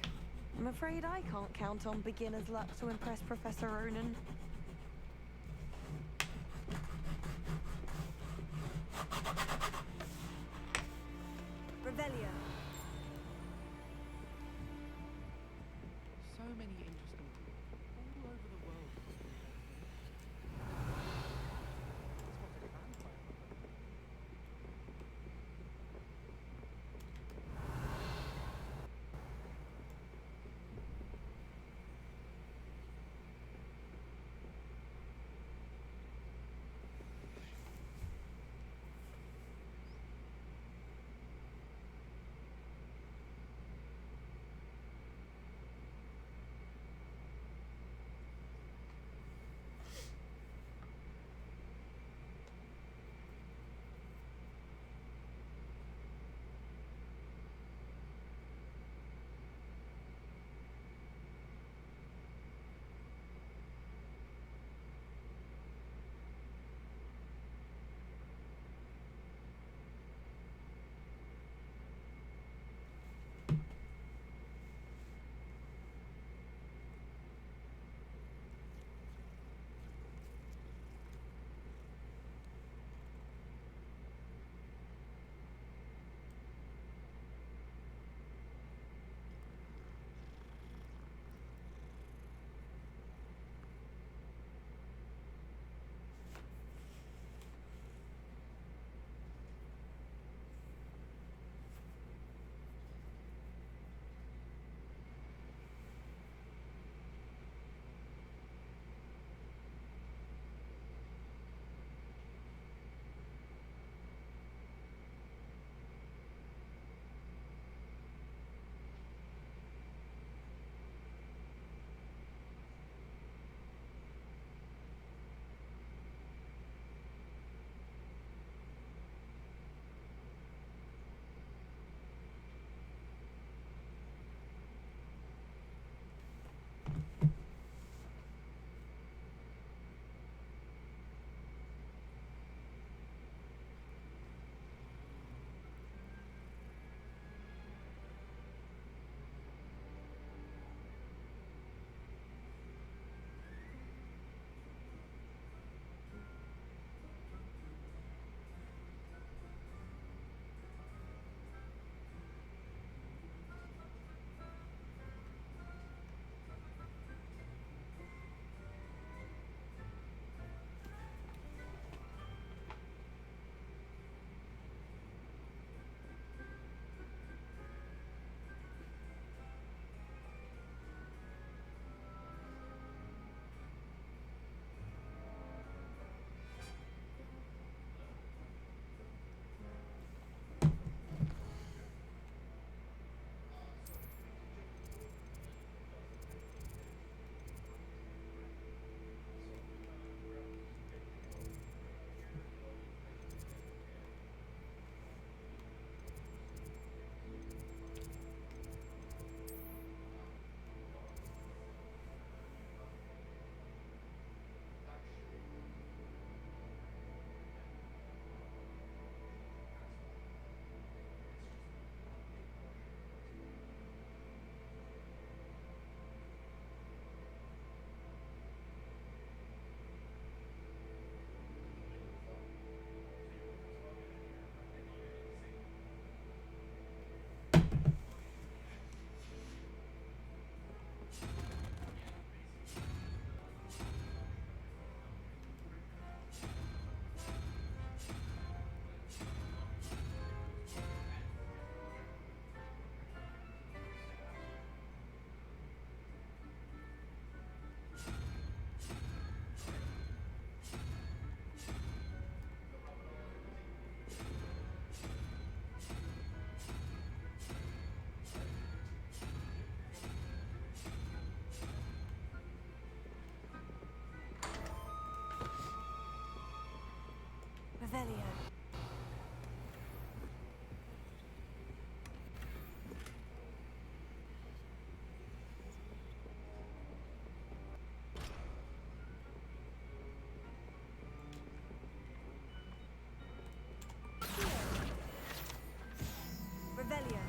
I'm afraid I can't count on beginner's luck to impress Professor Ronan. Revelio. So many interesting people all over the world. Spotted a vampire. Revelio. Revelio.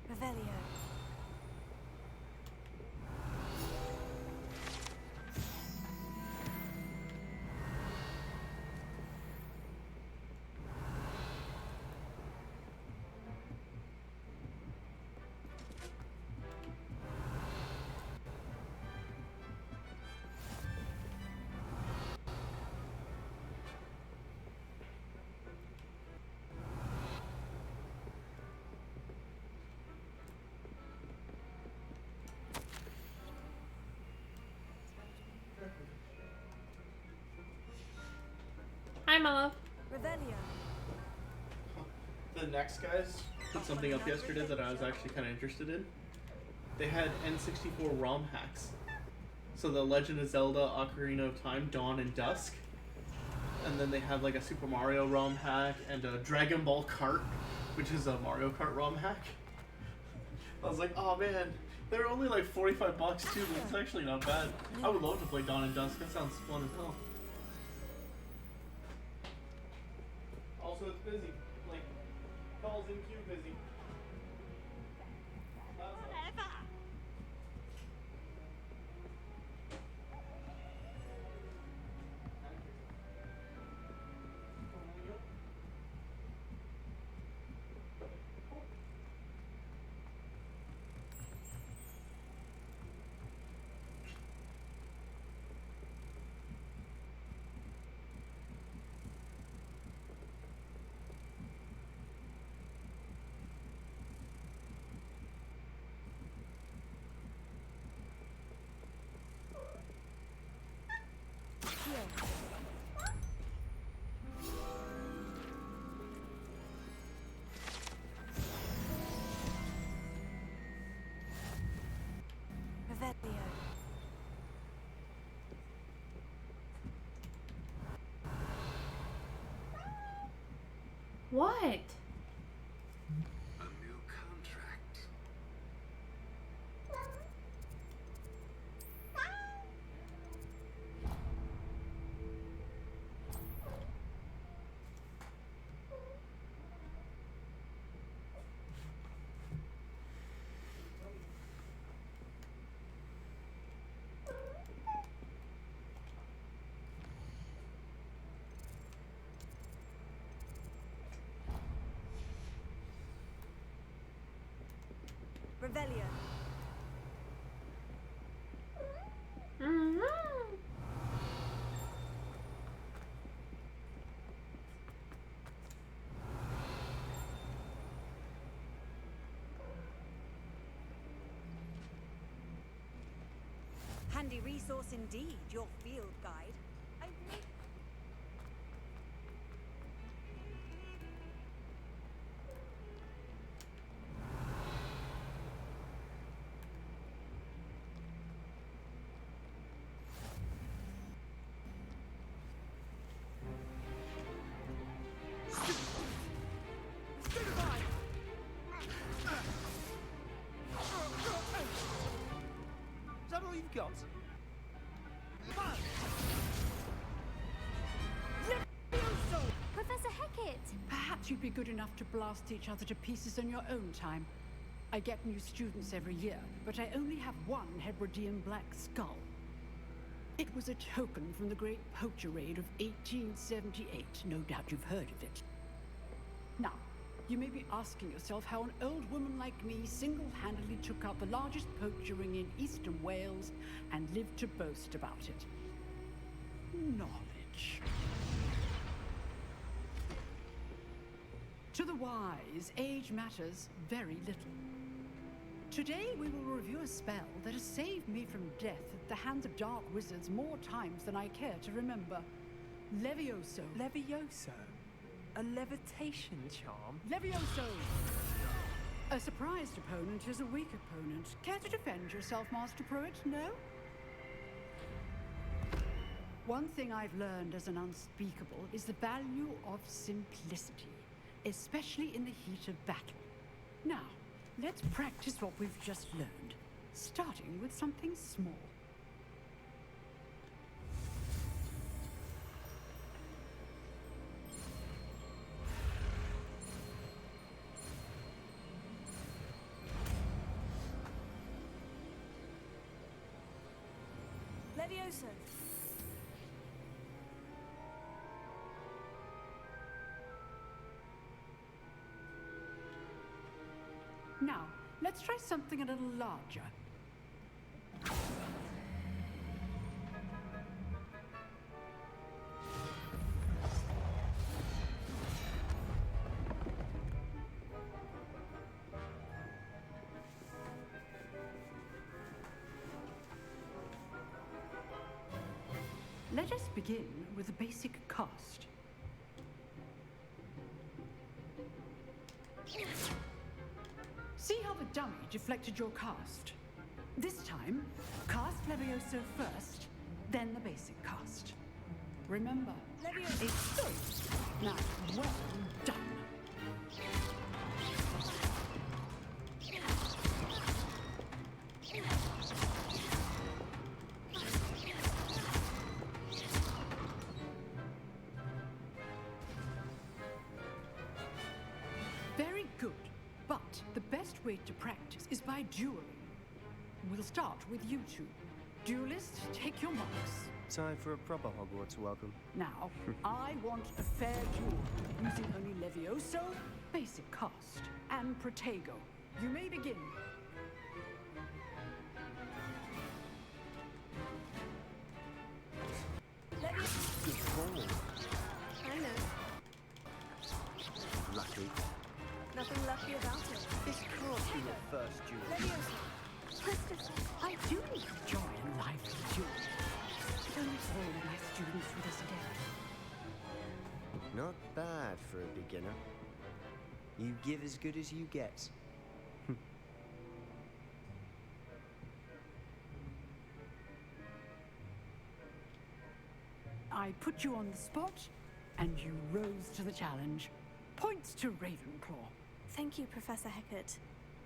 Revelio. Hi, my love. Revelio. The next guys put something up yesterday that I was actually kind of interested in. They had N64 ROM hacks. So the Legend of Zelda, Ocarina of Time, Dawn and Dusk. And then they had like a Super Mario ROM hack and a Dragon Ball Kart, which is a Mario Kart ROM hack. I was like, oh man, they're only like $45 too, but it's actually not bad. I would love to play Dawn and Dusk. That sounds fun as hell. Also, it's busy. Like, calls in queue busy. Whatever. Revelio. What? A new contract. Revelio. Handy resource indeed, your field guide. Is that all you've got? Professor Heckett! Perhaps you'd be good enough to blast each other to pieces in your own time. I get new students every year, but I only have one Hebridean black skull. It was a token from the Great Poacher Raid of 1878. No doubt you've heard of it. Now, you may be asking yourself how an old woman like me single-handedly took out the largest poacher ring in eastern Wales and lived to boast about it. Knowledge. much. To the wise, age matters very little. Today we will review a spell that has saved me from death at the hands of dark wizards more times than I care to remember. Levioso. Levioso? A levitation charm? Levioso! A surprised opponent is a weak opponent. Care to defend yourself, Master Pruitt? No? One thing I've learned as an unspeakable is the value of simplicity, especially in the heat of battle. Now, let's practice what we've just learned, starting with something small. Levioso. Now, let's try something a little larger. Let us begin with a basic cast. See how the dummy deflected your cast? This time, cast Levioso first, then the basic cast. Remember, Levioso is good. Now, well done. Very good. But the best way to practice is by dueling. We'll start with you two. Duelists, take your marks. Time for a proper Hogwarts welcome. Now, I want a fair duel, using only Levioso, basic cast, and Protego. You may begin. Good call. I know. Lucky. Nothing lucky about it. This can't be your first duel. Levioso. Christopher. I do enjoy a lively duel. But only all of my students with us today. Not bad for a beginner. You give as good as you get. I put you on the spot, and you rose to the challenge. Points to Ravenclaw. Thank you, Professor Hecat.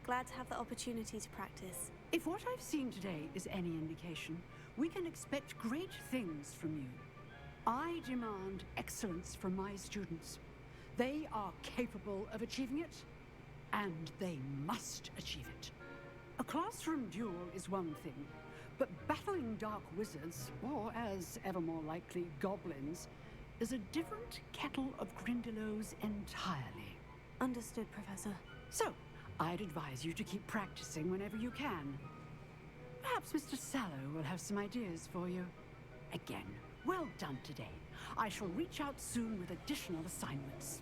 Glad to have the opportunity to practice. If what I've seen today is any indication, we can expect great things from you. I demand excellence from my students. They are capable of achieving it, and they must achieve it. A classroom duel is one thing, but battling dark wizards, or as ever more likely, goblins, is a different kettle of Grindylows entirely. Understood, Professor. So, I'd advise you to keep practicing whenever you can. Perhaps Mr. Sallow will have some ideas for you. Again, well done today. I shall reach out soon with additional assignments.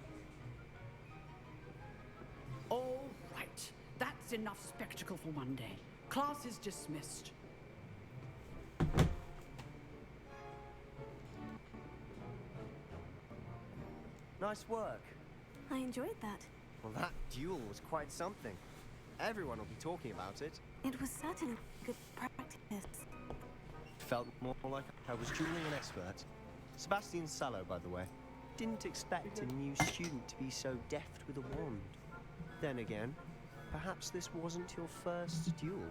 All right. That's enough spectacle for one day. Class is dismissed. Nice work. I enjoyed that. Well, that duel was quite something. Everyone will be talking about it. It was certainly good practice. Felt more like I was dueling an expert. Sebastian Sallow, by the way. Didn't expect a new student to be so deft with a wand. Then again, perhaps this wasn't your first duel.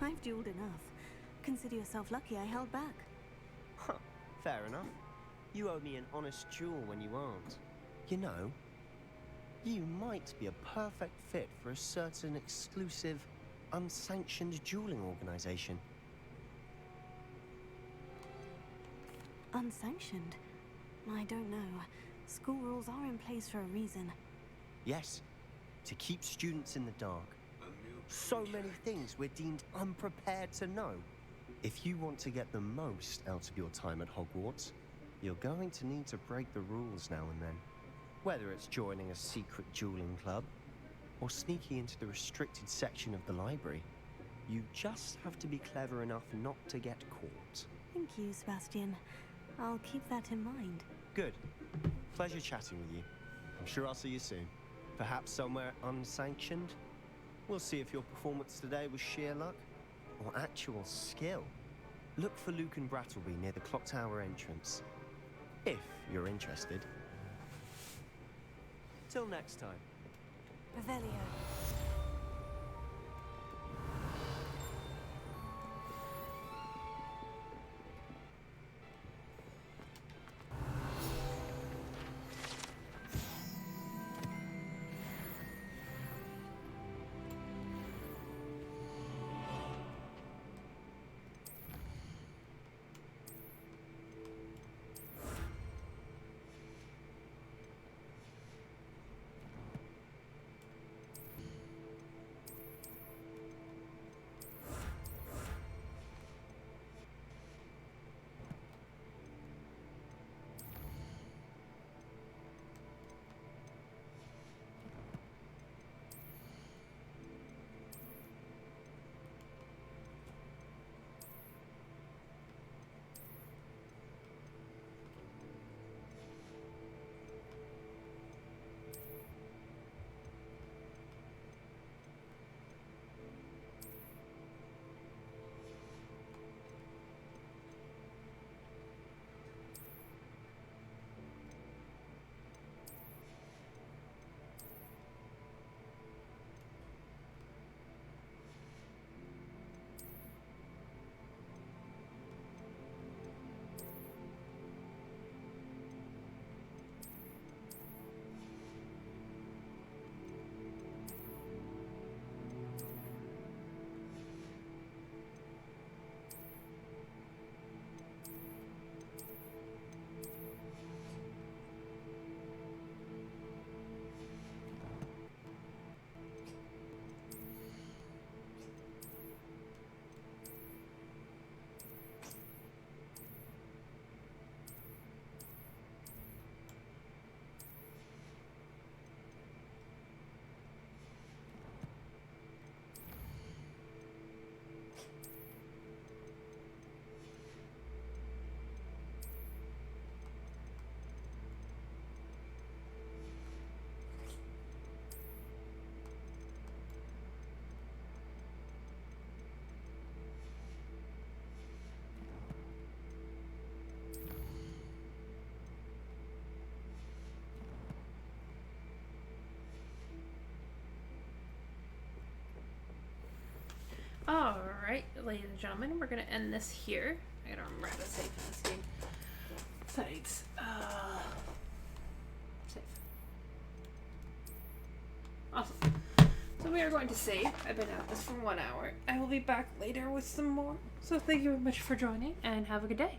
I've dueled enough. Consider yourself lucky I held back. Huh, fair enough. You owe me an honest duel when you aren't. You know, you might be a perfect fit for a certain exclusive, unsanctioned dueling organization. Unsanctioned? I don't know. School rules are in place for a reason. Yes, to keep students in the dark. So many things we're deemed unprepared to know. If you want to get the most out of your time at Hogwarts, you're going to need to break the rules now and then. Whether it's joining a secret dueling club, or sneaking into the restricted section of the library, you just have to be clever enough not to get caught. Thank you, Sebastian. I'll keep that in mind. Good. Pleasure chatting with you. I'm sure I'll see you soon. Perhaps somewhere unsanctioned? We'll see if your performance today was sheer luck or actual skill. Look for Luke and Brattleby near the clock tower entrance, if you're interested. Till next time. Revelio. Alright, ladies and gentlemen, we're gonna end this here. I gotta remember how to save in this game. Settings. Save. Awesome. So we are going to save. I've been at this for 1 hour. I will be back later with some more. So thank you very much for joining and have a good day.